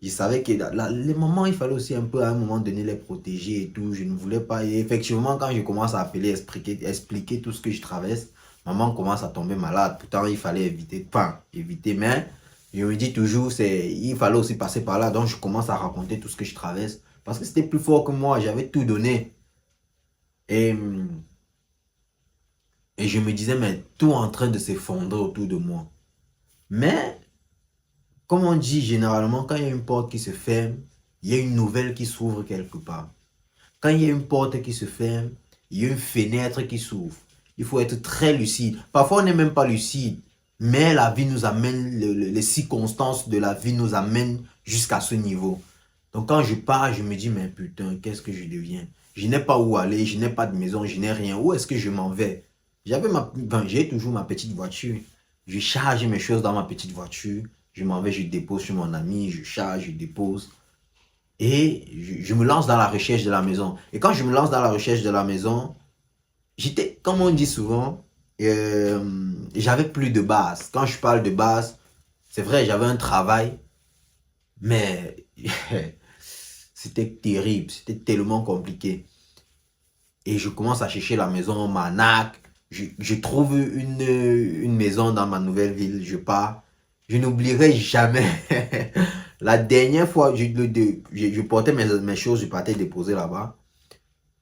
je savais que les mamans, il fallait aussi un peu à un moment donné les protéger et tout. Je ne voulais pas. Et effectivement, quand je commence à appeler, expliquer tout ce que je traverse, maman commence à tomber malade. Pourtant, il fallait éviter, enfin, éviter, mais je me dis toujours, il fallait aussi passer par là. Donc, je commence à raconter tout ce que je traverse. Parce que c'était plus fort que moi, j'avais tout donné. Et, et je me disais, mais tout en train de s'effondrer autour de moi. Mais, comme on dit généralement, quand il y a une porte qui se ferme, il y a une nouvelle qui s'ouvre quelque part. Quand il y a une porte qui se ferme, il y a une fenêtre qui s'ouvre. Il faut être très lucide. Parfois, on n'est même pas lucide. Mais la vie nous amène, les circonstances de la vie nous amènent jusqu'à ce niveau. Donc quand je pars, je me dis, mais putain, qu'est-ce que je deviens? Je n'ai pas où aller, je n'ai pas de maison, je n'ai rien. Où est-ce que je m'en vais? J'ai toujours ma petite voiture. Je charge mes choses dans ma petite voiture. Je m'en vais, je dépose chez mon ami, je charge, je dépose. Et je me lance dans la recherche de la maison. Et quand je me lance dans la recherche de la maison, j'étais, comme on dit souvent, j'avais plus de base. Quand je parle de base, c'est vrai, j'avais un travail, mais c'était terrible, c'était tellement compliqué. Et je commence à chercher la maison, on m'arnaque. Je trouve une maison dans ma nouvelle ville, je pars. Je n'oublierai jamais. La dernière fois, je portais mes choses, je partais déposer là-bas.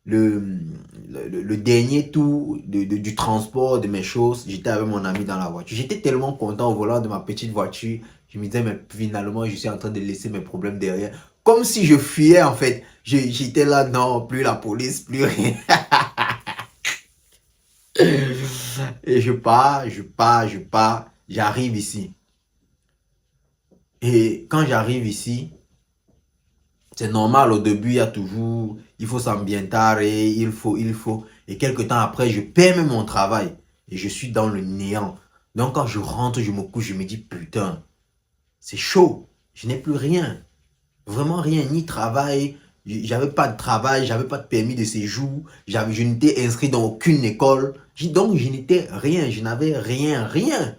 Le dernier tour du transport de mes choses, j'étais avec mon ami dans la voiture. J'étais tellement content au volant de ma petite voiture. Je me disais, mais finalement, je suis en train de laisser mes problèmes derrière. Comme si je fuyais en fait. J'étais là, non, plus la police, plus rien. Et je pars, j'arrive ici. Et quand j'arrive ici, c'est normal, au début, il faut s'ambienter, il faut. Et quelques temps après, je perds même mon travail. Et je suis dans le néant. Donc quand je rentre, je me couche, je me dis, putain, c'est chaud. Je n'ai plus rien. Vraiment rien, ni travail. J'avais pas de travail, j'avais pas de permis de séjour, je n'étais inscrit dans aucune école. Donc, je n'étais rien, je n'avais rien, rien.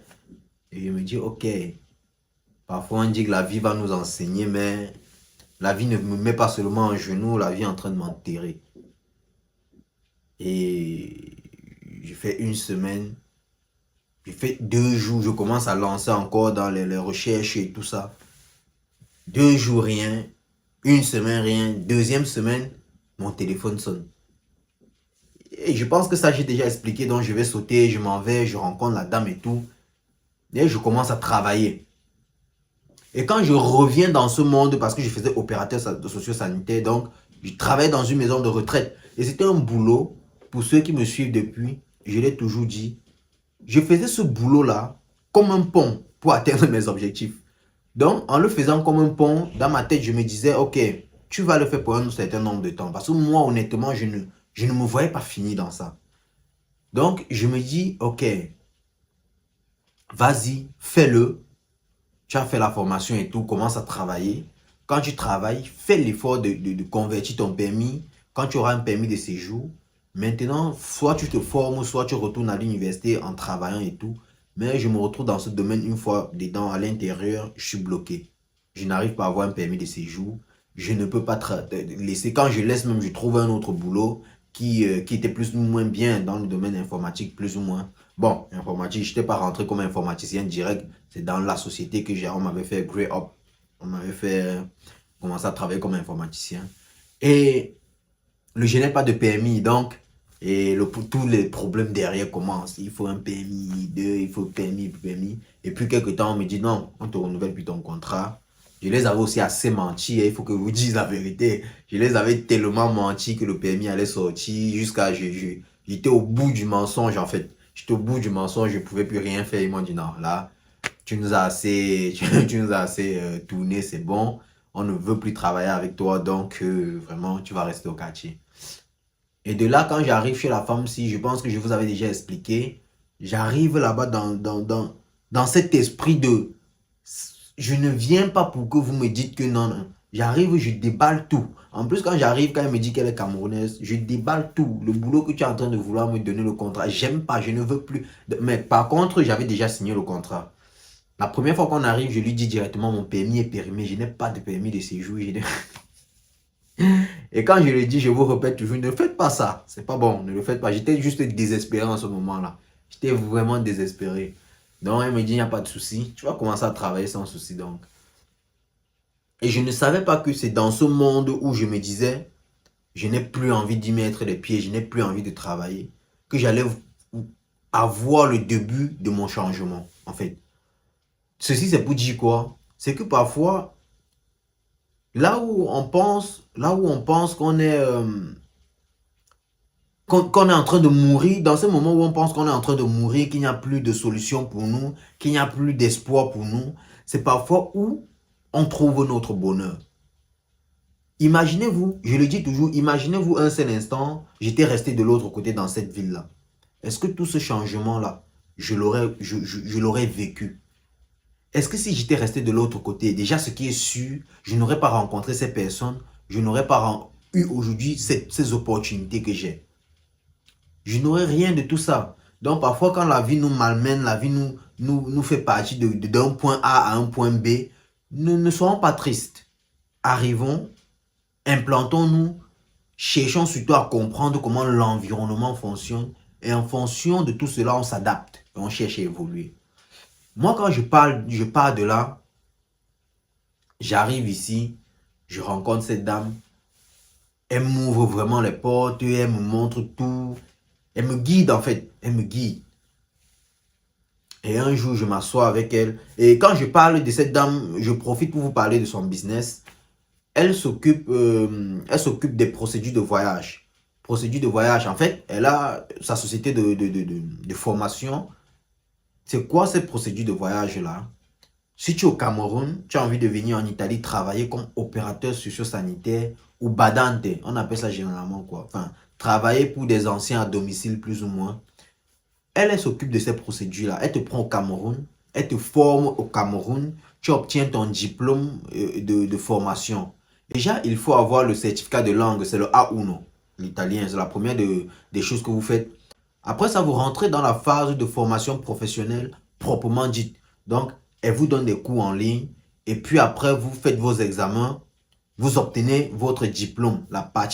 Et je me dis, ok, parfois on dit que la vie va nous enseigner, mais la vie ne me met pas seulement en genoux, la vie est en train de m'enterrer. Et j'ai fait une semaine, j'ai fait 2 jours, je commence à lancer encore dans les recherches et tout ça. 2 jours, rien. Une semaine, rien. Deuxième semaine, mon téléphone sonne. Et je pense que ça, j'ai déjà expliqué, donc je vais sauter, je m'en vais, je rencontre la dame et tout. Et je commence à travailler. Et quand je reviens dans ce monde, parce que je faisais opérateur socio-sanitaire, donc je travaillais dans une maison de retraite. Et c'était un boulot, pour ceux qui me suivent depuis, je l'ai toujours dit, je faisais ce boulot-là comme un pont pour atteindre mes objectifs. Donc, en le faisant comme un pont, dans ma tête, je me disais, ok, tu vas le faire pour un certain nombre de temps. Parce que moi, honnêtement, je ne me voyais pas finir dans ça. Donc, je me dis, ok, vas-y, fais-le. Tu as fait la formation et tout, commence à travailler. Quand tu travailles, fais l'effort de convertir ton permis. Quand tu auras un permis de séjour, maintenant, soit tu te formes, soit tu retournes à l'université en travaillant et tout. Mais je me retrouve dans ce domaine une fois dedans, à l'intérieur, je suis bloqué. Je n'arrive pas à avoir un permis de séjour. Je ne peux pas laisser. Quand je laisse même, je trouve un autre boulot qui était plus ou moins bien dans le domaine informatique, plus ou moins. Bon, informatique, je n'étais pas rentré comme informaticien direct. C'est dans la société que on m'avait fait grade up. On m'avait fait commencer à travailler comme informaticien. Et je n'ai pas de permis, donc, et tous les problèmes derrière commencent. Il faut un permis, il faut permis, permis. Et puis, quelques temps, on me dit non, on te renouvelle plus ton contrat. Je les avais aussi assez menti, il faut que vous disiez la vérité. Je les avais tellement menti que le permis allait sortir jusqu'à. J'étais au bout du mensonge, en fait. J'étais au bout du mensonge, je ne pouvais plus rien faire. Ils m'ont dit non, là, tu nous as assez, tu nous as assez tourné, c'est bon. On ne veut plus travailler avec toi, donc vraiment, tu vas rester au quartier. Et de là, quand j'arrive chez la femme, si je pense que je vous avais déjà expliqué, j'arrive là-bas dans cet esprit de je ne viens pas pour que vous me dites que non, non. J'arrive, je déballe tout. En plus, quand j'arrive, quand elle me dit qu'elle est camerounaise, je déballe tout. Le boulot que tu es en train de vouloir me donner le contrat, j'aime pas, je ne veux plus. Mais par contre, j'avais déjà signé le contrat. La première fois qu'on arrive, je lui dis directement, mon permis est périmé, je n'ai pas de permis de séjour. Et quand je lui dis, je vous répète toujours, ne faites pas ça. C'est pas bon, ne le faites pas. J'étais juste désespéré en ce moment-là. J'étais vraiment désespéré. Donc, elle me dit, il n'y a pas de souci. Tu vas commencer à travailler sans souci, donc. Et je ne savais pas que c'est dans ce monde où je me disais, je n'ai plus envie d'y mettre les pieds, je n'ai plus envie de travailler, que j'allais avoir le début de mon changement, en fait. Ceci, c'est pour dire quoi? C'est que parfois, là où on pense qu'on est en train de mourir, dans ce moment où on pense qu'on est en train de mourir, qu'il n'y a plus de solution pour nous, qu'il n'y a plus d'espoir pour nous, c'est parfois où on trouve notre bonheur. Imaginez-vous, je le dis toujours, imaginez-vous un seul instant, j'étais resté de l'autre côté dans cette ville-là. Est-ce que tout ce changement-là, je l'aurais vécu? Est-ce que si j'étais resté de l'autre côté, déjà ce qui est sûr, je n'aurais pas rencontré ces personnes, je n'aurais pas eu aujourd'hui ces opportunités que j'ai. Je n'aurais rien de tout ça. Donc parfois quand la vie nous malmène, la vie nous fait partir d'un point A à un point B, nous ne soyons pas tristes. Arrivons, implantons-nous, cherchons surtout à comprendre comment l'environnement fonctionne et en fonction de tout cela, on s'adapte et on cherche à évoluer. Moi, quand je pars de là, j'arrive ici, je rencontre cette dame, elle m'ouvre vraiment les portes, elle me montre tout, elle me guide en fait, elle me guide. Et un jour, je m'assois avec elle. Et quand je parle de cette dame, je profite pour vous parler de son business. Elle s'occupe des procédures de voyage. Procédures de voyage, en fait, elle a sa société de formation. C'est quoi cette procédure de voyage-là? Si tu es au Cameroun, tu as envie de venir en Italie travailler comme opérateur socio-sanitaire ou badante, on appelle ça généralement quoi. Enfin, travailler pour des anciens à domicile plus ou moins. Elle s'occupe de ces procédures-là. Elle te prend au Cameroun, elle te forme au Cameroun, tu obtiens ton diplôme de formation. Déjà, il faut avoir le certificat de langue, c'est le A1, l'italien. C'est la première des choses que vous faites. Après ça, vous rentrez dans la phase de formation professionnelle proprement dite. Donc, elle vous donne des cours en ligne. Et puis après, vous faites vos examens. Vous obtenez votre diplôme.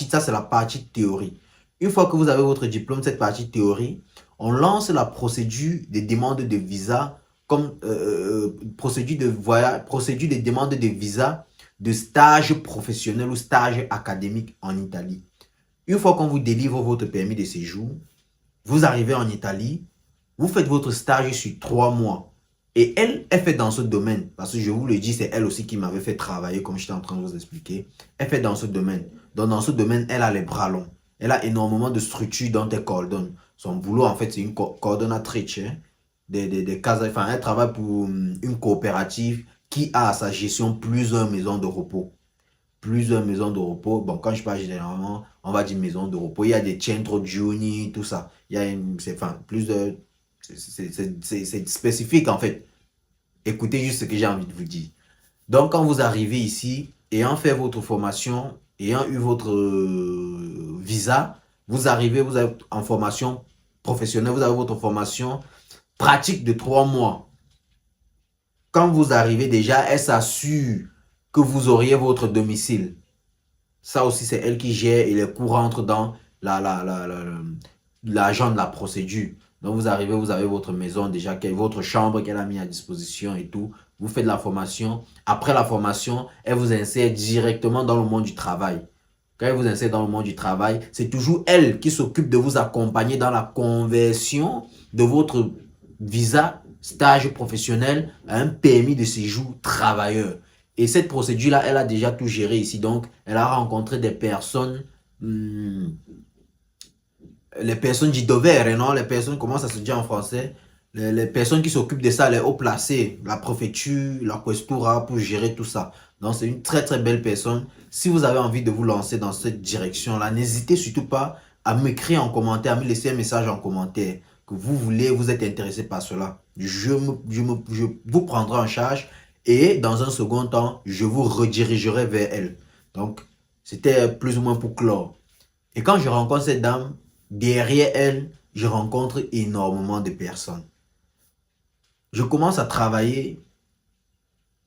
Ça, c'est la partie théorie. Une fois que vous avez votre diplôme, cette partie théorie, on lance la procédure des demandes de visa comme procédure de voyage, procédure des demandes de visa de stage professionnel ou stage académique en Italie. Une fois qu'on vous délivre votre permis de séjour, vous arrivez en Italie, vous faites votre stage sur 3 mois. Et elle fait dans ce domaine, parce que je vous le dis, c'est elle aussi qui m'avait fait travailler, comme j'étais en train de vous expliquer. Elle fait dans ce domaine. Donc dans ce domaine, elle a les bras longs. Elle a énormément de structures dont elle coordonne. Son boulot, en fait, c'est une coordonnatrice. Hein, des cases, enfin, elle travaille pour une coopérative qui a à sa gestion plusieurs maisons de repos. Plusieurs maisons de repos. Bon, quand je parle généralement, on va dire maisons de repos. Il y a des centro giorni, tout ça. Il y a enfin, plus de... C'est spécifique en fait. Écoutez juste ce que j'ai envie de vous dire. Donc, quand vous arrivez ici, ayant fait votre formation, ayant eu votre visa, vous arrivez, vous êtes en formation professionnelle, vous avez votre formation pratique de 3 mois. Quand vous arrivez déjà, elle s'assure que vous auriez votre domicile. Ça aussi, c'est elle qui gère et les cours rentrent dans l'agent de la procédure. Donc, vous arrivez, vous avez votre maison déjà, votre chambre qu'elle a mis à disposition et tout. Vous faites la formation. Après la formation, elle vous insère directement dans le monde du travail. Quand elle vous insère dans le monde du travail, c'est toujours elle qui s'occupe de vous accompagner dans la conversion de votre visa stage professionnel à un permis de séjour travailleur. Et cette procédure-là, elle a déjà tout géré ici. Donc, elle a rencontré des personnes, les personnes du dovere, non? Les personnes, comment ça se dit en français? Les personnes qui s'occupent de ça, les hauts placés, la préfecture, la questura, pour gérer tout ça. Donc, c'est une très, très belle personne. Si vous avez envie de vous lancer dans cette direction-là, n'hésitez surtout pas à m'écrire en commentaire, à me laisser un message en commentaire que vous voulez, vous êtes intéressé par cela. Je vous prendrai en charge et dans un second temps, je vous redirigerai vers elle. Donc, c'était plus ou moins pour clore. Et quand je rencontre cette dame, derrière elle, je rencontre énormément de personnes. Je commence à travailler.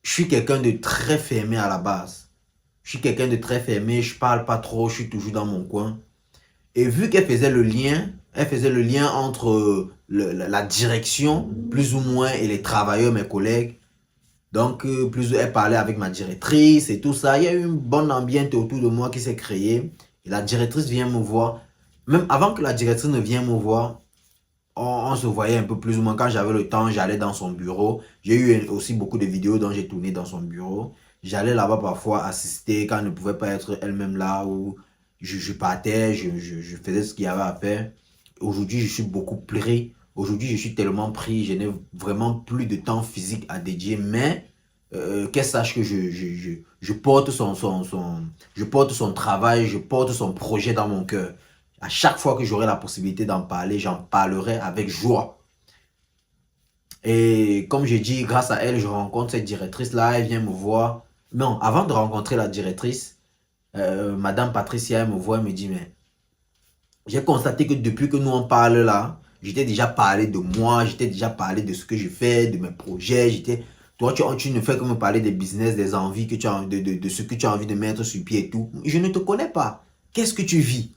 Je suis quelqu'un de très fermé à la base. Je suis quelqu'un de très fermé, je parle pas trop, je suis toujours dans mon coin. Et vu qu'elle faisait le lien, entre la direction, plus ou moins, et les travailleurs, mes collègues. Donc, plus elle parlait avec ma directrice et tout ça. Il y a eu une bonne ambiance autour de moi qui s'est créée. Et la directrice vient me voir. Même avant que la directrice ne vienne me voir, on se voyait un peu plus ou moins. Quand j'avais le temps, j'allais dans son bureau. J'ai eu aussi beaucoup de vidéos dont j'ai tourné dans son bureau. J'allais là-bas parfois assister quand elle ne pouvait pas être elle-même là. Ou je partais, je faisais ce qu'il y avait à faire. Aujourd'hui, je suis beaucoup pris. Aujourd'hui, je suis tellement pris. Je n'ai vraiment plus de temps physique à dédier. Mais qu'elle sache que je porte je porte son travail, je porte son projet dans mon cœur. À chaque fois que j'aurai la possibilité d'en parler, j'en parlerai avec joie. Et comme j'ai dit, grâce à elle, je rencontre cette directrice-là, elle vient me voir. Non, avant de rencontrer la directrice, Madame Patricia, elle me voit, elle me dit, mais j'ai constaté que depuis que nous on parle là, j'étais déjà parlé de moi, j'étais déjà parlé de ce que je fais, de mes projets, toi tu ne fais que me parler des business, des envies que tu as, de ce que tu as envie de mettre sur pied et tout. Je ne te connais pas. Qu'est-ce que tu vis?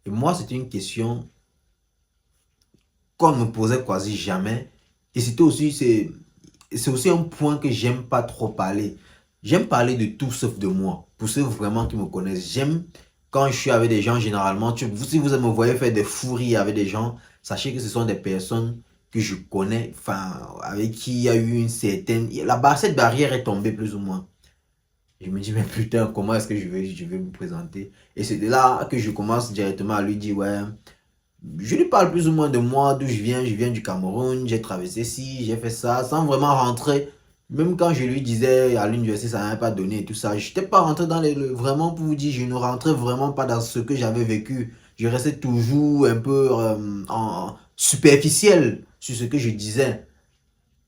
Et moi, c'était une question qu'on ne me posait quasi jamais. Et c'est aussi un point que j'aime pas trop parler. J'aime parler de tout sauf de moi. Pour ceux vraiment qui me connaissent, j'aime quand je suis avec des gens, généralement, si vous me voyez faire des fouries avec des gens, sachez que ce sont des personnes que je connais, enfin, avec qui il y a eu une certaine... Cette barrière est tombée plus ou moins. Je me dis, mais putain, comment est-ce que je vais me présenter? Et c'est de là que je commence directement à lui dire, ouais, je lui parle plus ou moins de moi, d'où je viens du Cameroun, j'ai traversé ci, j'ai fait ça, sans vraiment rentrer. Même quand je lui disais à l'université, ça n'avait pas donné et tout ça, je n'étais pas rentré dans vraiment pour vous dire, je ne rentrais vraiment pas dans ce que j'avais vécu. Je restais toujours un peu superficiel sur ce que je disais.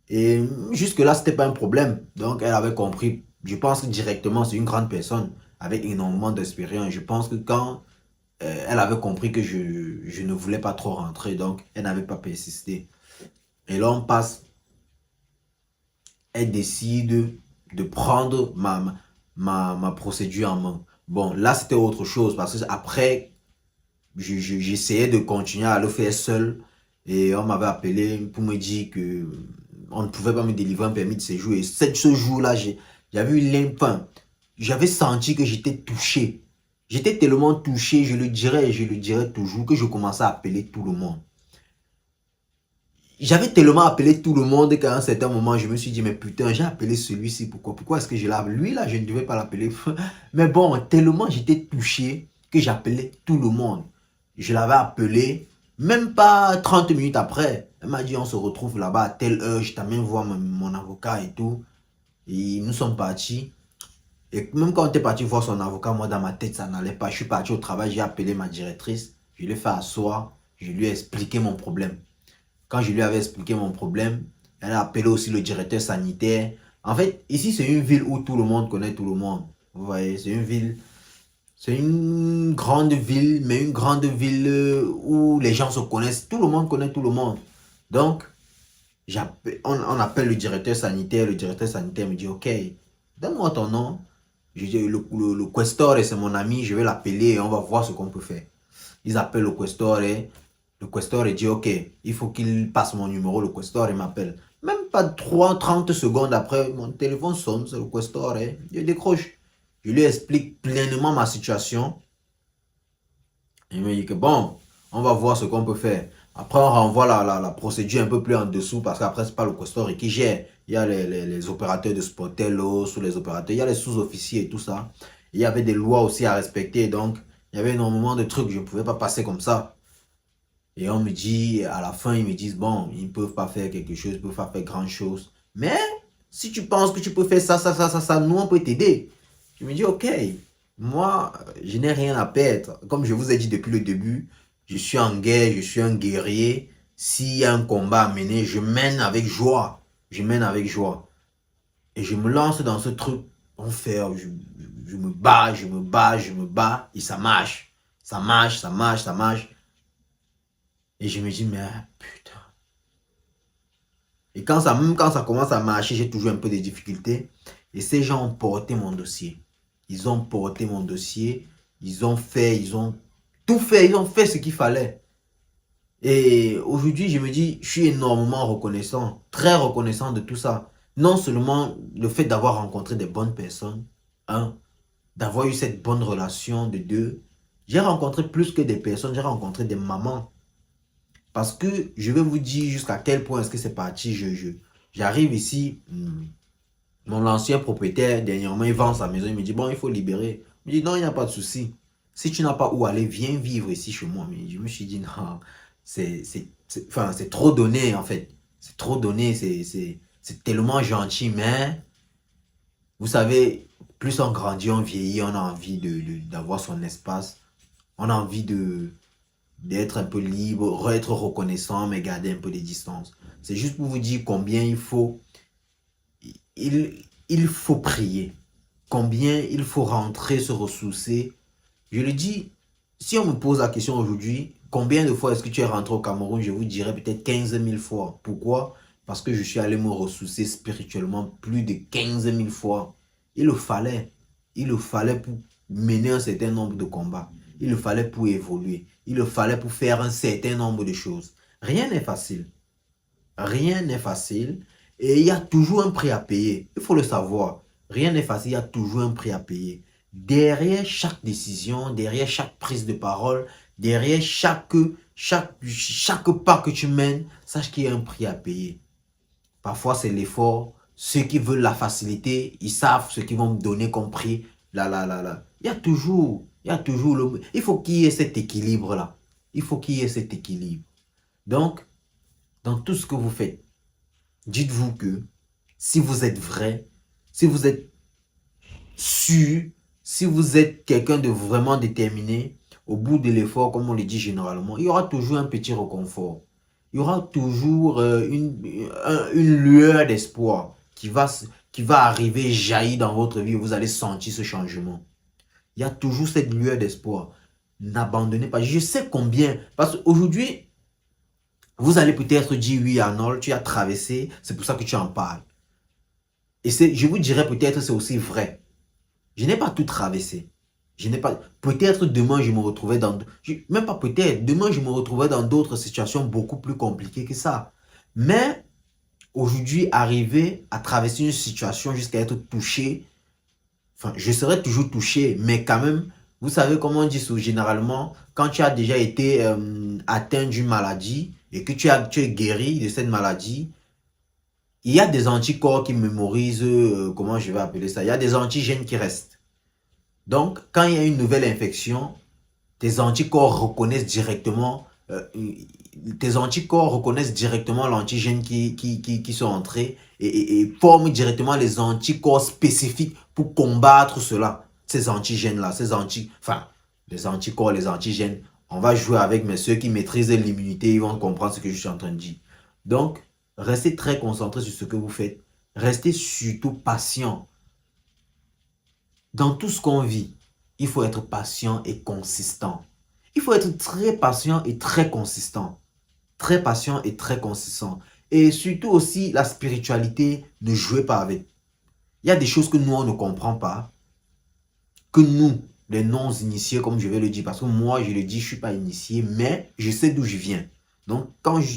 Et jusque-là, c'était pas un problème. Donc, elle avait compris. Je pense que directement, c'est une grande personne avec énormément d'expérience. Je pense que quand elle avait compris que je ne voulais pas trop rentrer, donc elle n'avait pas persisté. Et là, on passe, elle décide de prendre ma procédure en main. Bon, là, c'était autre chose parce que après, j'essayais de continuer à le faire seul et on m'avait appelé pour me dire que on ne pouvait pas me délivrer un permis de séjour. Et ce jour-là, j'avais eu l'impression, j'avais senti que j'étais touché. J'étais tellement touché, je le dirais et je le dirais toujours, que je commençais à appeler tout le monde. J'avais tellement appelé tout le monde qu'à un certain moment, je me suis dit, mais putain, j'ai appelé celui-ci, pourquoi? Pourquoi est-ce que je l'appelle? Lui, là, je ne devais pas l'appeler. Mais bon, tellement j'étais touché que j'appelais tout le monde. Je l'avais appelé, même pas 30 minutes après. Elle m'a dit, on se retrouve là-bas à telle heure, je t'amène voir mon avocat et tout. Et nous sommes partis. Et même quand on était parti voir son avocat, moi, dans ma tête, ça n'allait pas. Je suis parti au travail, j'ai appelé ma directrice, je l'ai fait asseoir, je lui ai expliqué mon problème. Quand je lui avais expliqué mon problème, elle a appelé aussi le directeur sanitaire. En fait, ici, c'est une ville où tout le monde connaît tout le monde. Vous voyez, c'est une grande ville, mais une grande ville où les gens se connaissent. Tout le monde connaît tout le monde. Donc, on appelle le directeur sanitaire me dit, ok, donne-moi ton nom. Je dis, le questeur, c'est mon ami, je vais l'appeler et on va voir ce qu'on peut faire. Ils appellent le questeur et le questeur dit, ok, il faut qu'il passe mon numéro, le questeur il m'appelle. Même pas 30 secondes après, mon téléphone sonne, c'est le questeur, et je décroche. Je lui explique pleinement ma situation. Il me dit que bon, on va voir ce qu'on peut faire. Après, on renvoie la procédure un peu plus en dessous parce qu'après, c'est pas le questeur qui gère. Il y a les opérateurs de Spotello, sous les opérateurs, il y a les sous-officiers et tout ça. Il y avait des lois aussi à respecter, donc il y avait énormément de trucs, je ne pouvais pas passer comme ça. Et on me dit, à la fin, ils me disent, bon, ils ne peuvent pas faire quelque chose, ils ne peuvent pas faire grand chose. Mais si tu penses que tu peux faire ça, nous, on peut t'aider. Je me dis, ok, moi, je n'ai rien à perdre. Comme je vous ai dit depuis le début, je suis en guerre, je suis un guerrier. S'il y a un combat à mener, je mène avec joie. Je mène avec joie. Et je me lance dans ce truc. On fait, je me bats, je me bats, je me bats. Et ça marche. Ça marche, ça marche, ça marche. Et je me dis, mais putain. Et même quand ça commence à marcher, j'ai toujours un peu de difficultés. Et ces gens ont porté mon dossier. Ils ont porté mon dossier. Ils ont tout fait. Ils ont fait ce qu'il fallait. Et aujourd'hui, je me dis, je suis énormément reconnaissant. Très reconnaissant de tout ça. Non seulement le fait d'avoir rencontré des bonnes personnes. Un, d'avoir eu cette bonne relation de deux. J'ai rencontré plus que des personnes. J'ai rencontré des mamans. Parce que je vais vous dire jusqu'à quel point est-ce que c'est parti. J'arrive ici, mon ancien propriétaire, dernièrement, il vend sa maison. Il me dit, bon, il faut libérer. Il me dit, non, il n'y a pas de souci. Si tu n'as pas où aller, viens vivre ici chez moi. Mais je me suis dit, non, c'est trop donné, en fait. C'est trop donné, c'est tellement gentil. Mais, vous savez, plus on grandit, on vieillit, on a envie d'avoir son espace. On a envie d'être un peu libre, être reconnaissant, mais garder un peu de distance. C'est juste pour vous dire combien il faut prier, combien il faut rentrer, se ressourcer. Je le dis, si on me pose la question aujourd'hui, combien de fois est-ce que tu es rentré au Cameroun? Je vous dirais peut-être 15 000 fois. Pourquoi? Parce que je suis allé me ressourcer spirituellement plus de 15 000 fois. Il le fallait. Il le fallait pour mener un certain nombre de combats. Il le fallait pour évoluer. Il le fallait pour faire un certain nombre de choses. Rien n'est facile. Rien n'est facile. Et il y a toujours un prix à payer. Il faut le savoir. Rien n'est facile, il y a toujours un prix à payer. Derrière chaque décision, derrière chaque prise de parole, derrière chaque pas que tu mènes, sache qu'il y a un prix à payer. Parfois, c'est l'effort. Ceux qui veulent la facilité, ils savent ce qu'ils vont me donner comme prix. Là. Il faut qu'il y ait cet équilibre-là. Il faut qu'il y ait cet équilibre. Donc, dans tout ce que vous faites, dites-vous que si vous êtes vrai, si vous êtes sûr, si vous êtes quelqu'un de vraiment déterminé, au bout de l'effort, comme on le dit généralement, il y aura toujours un petit réconfort. Il y aura toujours une lueur d'espoir qui va arriver, jaillir dans votre vie et vous allez sentir ce changement. il y a toujours cette lueur d'espoir. N'abandonnez pas. Je sais combien, parce qu'aujourd'hui, vous allez peut-être dire, oui Arnold, tu as traversé, c'est pour ça que tu en parles. Et je vous dirais peut-être c'est aussi vrai. Je n'ai pas tout traversé. Je n'ai pas. Peut-être demain je me retrouvais dans. Même pas peut-être. Demain je me retrouvais dans d'autres situations beaucoup plus compliquées que ça. Mais aujourd'hui, arriver à traverser une situation jusqu'à être touché, enfin, je serai toujours touché, mais quand même, vous savez comment on dit ça généralement, quand tu as déjà été atteint d'une maladie et que tu es guéri de cette maladie, il y a des anticorps qui mémorisent, comment je vais appeler ça, il y a des antigènes qui restent. Donc, quand il y a une nouvelle infection, tes anticorps reconnaissent directement, l'antigène qui sont entrés et forment directement les anticorps spécifiques pour combattre cela. Ces antigènes-là, enfin, les anticorps, les antigènes, on va jouer avec, mais ceux qui maîtrisent l'immunité, ils vont comprendre ce que je suis en train de dire. Donc, restez très concentré sur ce que vous faites. Restez surtout patient. Dans tout ce qu'on vit, il faut être patient et consistant. Il faut être très patient et très consistant. Très patient et très consistant. Et surtout aussi, la spiritualité, ne jouez pas avec. Il y a des choses que nous, on ne comprend pas. Que nous, les non-initiés, comme je vais le dire, parce que moi, je le dis, je ne suis pas initié, mais je sais d'où je viens. Donc,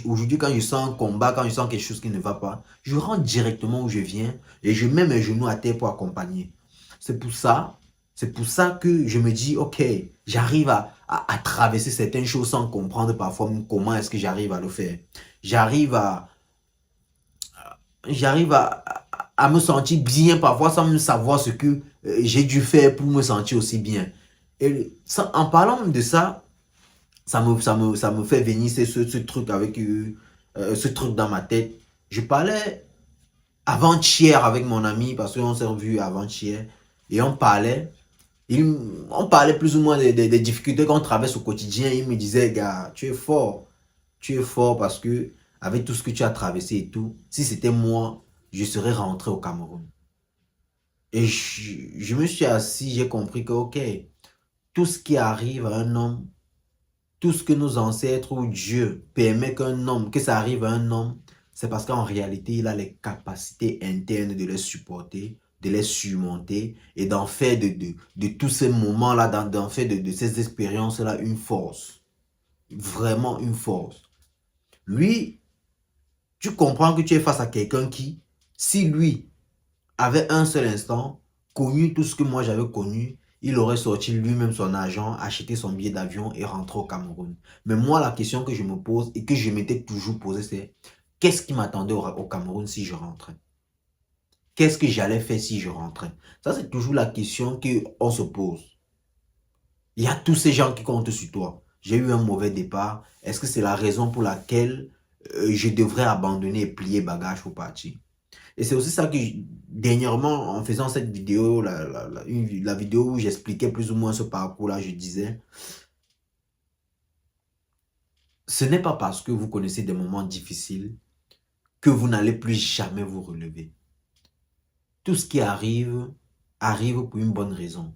aujourd'hui, quand je sens un combat, quand je sens quelque chose qui ne va pas, je rentre directement où je viens et je mets mes genoux à terre pour accompagner. C'est pour ça que je me dis, ok, j'arrive à traverser certaines choses sans comprendre parfois comment est-ce que j'arrive à le faire. J'arrive à, à me sentir bien parfois sans même savoir ce que j'ai dû faire pour me sentir aussi bien. Et en parlant même de ça, ça me fait venir ce truc avec ce truc dans ma tête. Je parlais avant-hier avec mon ami parce qu'on s'est revu avant-hier et on parlait plus ou moins des difficultés qu'on traverse au quotidien. Il me disait, gars, tu es fort parce que avec tout ce que tu as traversé et tout, si c'était moi, je serais rentré au Cameroun. Et je me suis assis, j'ai compris que, ok, tout ce qui arrive à un homme, tout ce que nos ancêtres ou Dieu permet que ça arrive à un homme, c'est parce qu'en réalité, il a les capacités internes de les supporter, de les surmonter et d'en faire de tous ces moments-là, d'en faire de ces expériences-là une force. Vraiment une force. Lui, tu comprends que tu es face à quelqu'un qui, si lui avait un seul instant connu tout ce que moi j'avais connu, il aurait sorti lui-même son argent, acheté son billet d'avion et rentré au Cameroun. Mais moi, la question que je me pose et que je m'étais toujours posée, c'est qu'est-ce qui m'attendait au Cameroun si je rentrais? Qu'est-ce que j'allais faire si je rentrais? Ça, c'est toujours la question qu'on se pose. Il y a tous ces gens qui comptent sur toi. J'ai eu un mauvais départ. Est-ce que c'est la raison pour laquelle je devrais abandonner et plier bagage pour partir? Et c'est aussi ça que, dernièrement, en faisant cette vidéo, la vidéo où j'expliquais plus ou moins ce parcours-là, je disais, ce n'est pas parce que vous connaissez des moments difficiles que vous n'allez plus jamais vous relever. Tout ce qui arrive, arrive pour une bonne raison.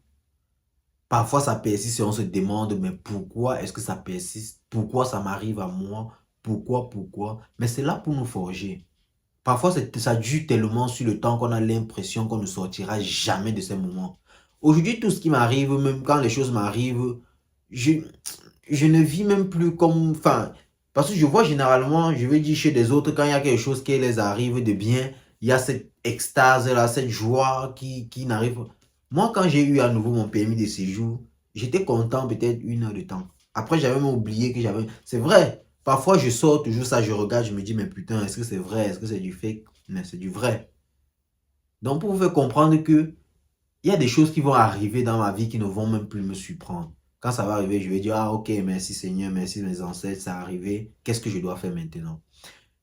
Parfois, ça persiste et on se demande, mais pourquoi est-ce que ça persiste? Pourquoi ça m'arrive à moi? Pourquoi? Mais c'est là pour nous forger. Parfois, ça dure tellement sur le temps qu'on a l'impression qu'on ne sortira jamais de ces moments. Aujourd'hui, tout ce qui m'arrive, même quand les choses m'arrivent, je, je ne vis même plus comme... Enfin, parce que je vois généralement, je vais dire chez des autres, quand il y a quelque chose qui les arrive de bien, il y a cette extase-là, cette joie qui n'arrive pas. Moi, quand j'ai eu à nouveau mon permis de séjour, j'étais content peut-être 1 heure de temps. Après, j'avais même oublié que j'avais... C'est vrai, parfois je sors toujours ça, je regarde, je me dis, mais putain, est-ce que c'est vrai? Est-ce que c'est du fake? Mais c'est du vrai. Donc, pour vous faire comprendre que il y a des choses qui vont arriver dans ma vie qui ne vont même plus me surprendre. Quand ça va arriver, je vais dire, ah ok, merci Seigneur, merci mes ancêtres, ça a arrivé. Qu'est-ce que je dois faire maintenant?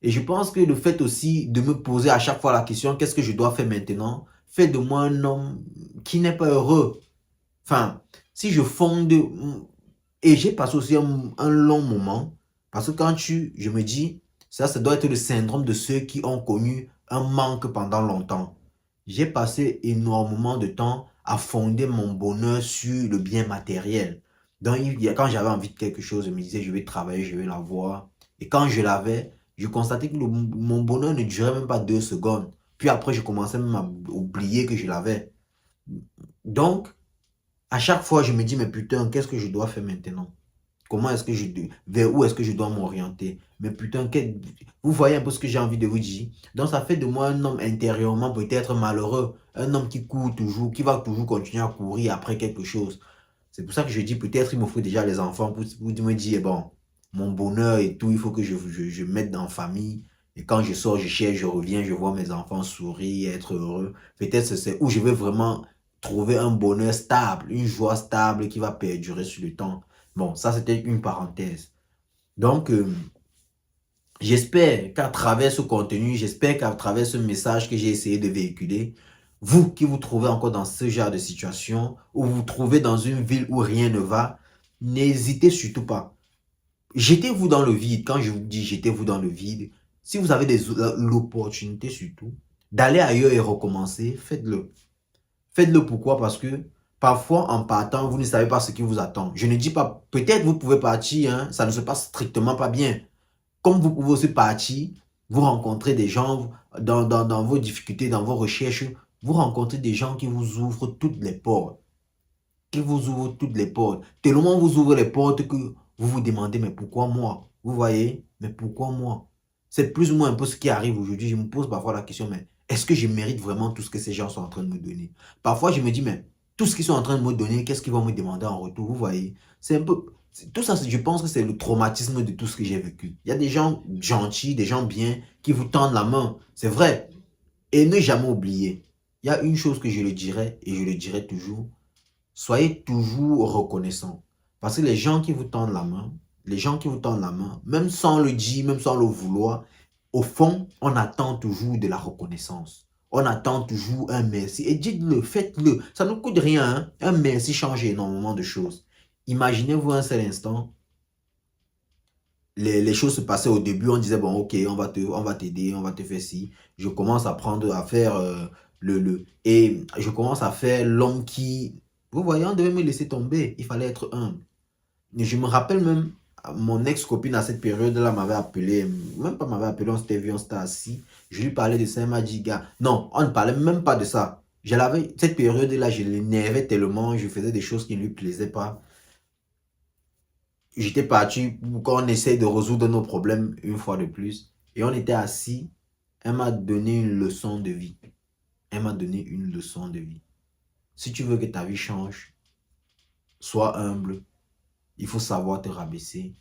Et je pense que le fait aussi de me poser à chaque fois la question, qu'est-ce que je dois faire maintenant, fait de moi un homme qui n'est pas heureux. Enfin, si je fonde... Et j'ai passé aussi un long moment, parce que je me dis, ça doit être le syndrome de ceux qui ont connu un manque pendant longtemps. j'ai passé énormément de temps à fonder mon bonheur sur le bien matériel. Donc, quand j'avais envie de quelque chose, je me disais, je vais travailler, je vais l'avoir. Et quand je l'avais, je constatais que mon bonheur ne durait même pas 2 secondes. Puis après, je commençais même à oublier que je l'avais. Donc, à chaque fois, je me dis, mais putain, qu'est-ce que je dois faire maintenant? Comment est-ce que vers où est-ce que je dois m'orienter? Mais putain, vous voyez un peu ce que j'ai envie de vous dire. Donc ça fait de moi un homme intérieurement peut-être malheureux. Un homme qui court toujours, qui va toujours continuer à courir après quelque chose. C'est pour ça que je dis peut-être il me faut déjà les enfants pour me dire, bon, mon bonheur et tout, il faut que je mette dans la famille. Et quand je sors, je cherche, je reviens, je vois mes enfants sourire, être heureux. Peut-être c'est où je vais vraiment trouver un bonheur stable, une joie stable qui va perdurer sur le temps. Bon, ça c'était une parenthèse. Donc, j'espère qu'à travers ce contenu, j'espère qu'à travers ce message que j'ai essayé de véhiculer, vous qui vous trouvez encore dans ce genre de situation, ou vous vous trouvez dans une ville où rien ne va, n'hésitez surtout pas. Jetez-vous dans le vide. Quand je vous dis jetez-vous dans le vide, si vous avez l'opportunité surtout d'aller ailleurs et recommencer, faites-le. Faites-le pourquoi? Parce que parfois, en partant, vous ne savez pas ce qui vous attend. Je ne dis pas, peut-être vous pouvez partir, hein, ça ne se passe strictement pas bien. Comme vous pouvez aussi partir, vous rencontrez des gens dans vos difficultés, dans vos recherches, vous rencontrez des gens qui vous ouvrent toutes les portes. Qui vous ouvrent toutes les portes. Tellement vous ouvrez les portes que vous vous demandez, mais pourquoi moi? Vous voyez? Mais pourquoi moi? C'est plus ou moins un peu ce qui arrive aujourd'hui. Je me pose parfois la question, mais est-ce que je mérite vraiment tout ce que ces gens sont en train de me donner? Parfois, je me dis, mais tout ce qu'ils sont en train de me donner, qu'est-ce qu'ils vont me demander en retour? Vous voyez? C'est un peu... Tout ça, je pense que c'est le traumatisme de tout ce que j'ai vécu. Il y a des gens gentils, des gens bien, qui vous tendent la main. C'est vrai. Et ne jamais oublier. Il y a une chose que je le dirais, et je le dirai toujours. Soyez toujours reconnaissant. Parce que les gens qui vous tendent la main, les gens qui vous tendent la main, même sans le dire, même sans le vouloir, au fond, on attend toujours de la reconnaissance. On attend toujours un merci. Et dites-le, faites-le. Ça ne coûte rien, hein. Un merci change énormément de choses. Imaginez-vous un seul instant, les choses se passaient au début, on disait, bon, ok, on va t'aider, on va te faire ci. Je commence à prendre, à faire et je commence à faire l'homme qui, vous voyez, on devait me laisser tomber. Il fallait être humble. Et je me rappelle même, mon ex-copine à cette période-là m'avait appelé, même pas m'avait appelé, on s'était vu, on s'était assis. Je lui parlais de ça, elle m'a dit, gars, non, on ne parlait même pas de ça. Cette période-là, je l'énervais tellement, je faisais des choses qui ne lui plaisaient pas. J'étais parti pour qu'on essaye de résoudre nos problèmes une fois de plus. Et on était assis. Elle m'a donné une leçon de vie. Elle m'a donné une leçon de vie. Si tu veux que ta vie change, sois humble. Il faut savoir te rabaisser.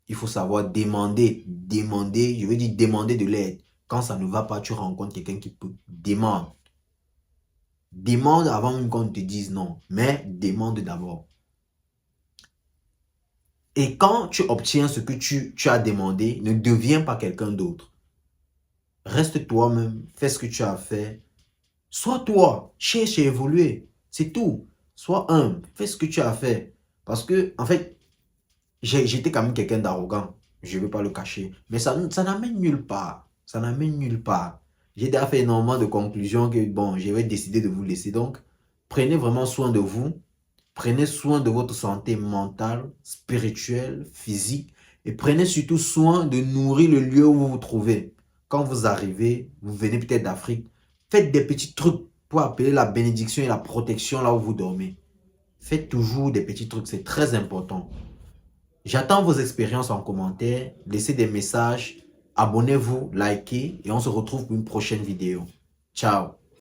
Il faut savoir demander. Demander, je veux dire demander de l'aide. Quand ça ne va pas, tu rencontres quelqu'un qui peut. Demande. Demande avant même qu'on te dise non. Mais demande d'abord. Et quand tu obtiens ce que tu as demandé, ne deviens pas quelqu'un d'autre. Reste toi-même, fais ce que tu as à faire. Sois toi, cherche à évoluer. C'est tout. Sois humble, fais ce que tu as à faire. Parce que, en fait, j'étais quand même quelqu'un d'arrogant. Je ne veux pas le cacher. Mais ça n'amène nulle part. Ça n'amène nulle part. J'ai déjà fait énormément de conclusions que, bon, j'avais décidé de vous laisser. Donc, prenez vraiment soin de vous. Prenez soin de votre santé mentale, spirituelle, physique. Et prenez surtout soin de nourrir le lieu où vous vous trouvez. Quand vous arrivez, vous venez peut-être d'Afrique, faites des petits trucs pour appeler la bénédiction et la protection là où vous dormez. Faites toujours des petits trucs, c'est très important. J'attends vos expériences en commentaire. Laissez des messages. Abonnez-vous, likez et on se retrouve pour une prochaine vidéo. Ciao.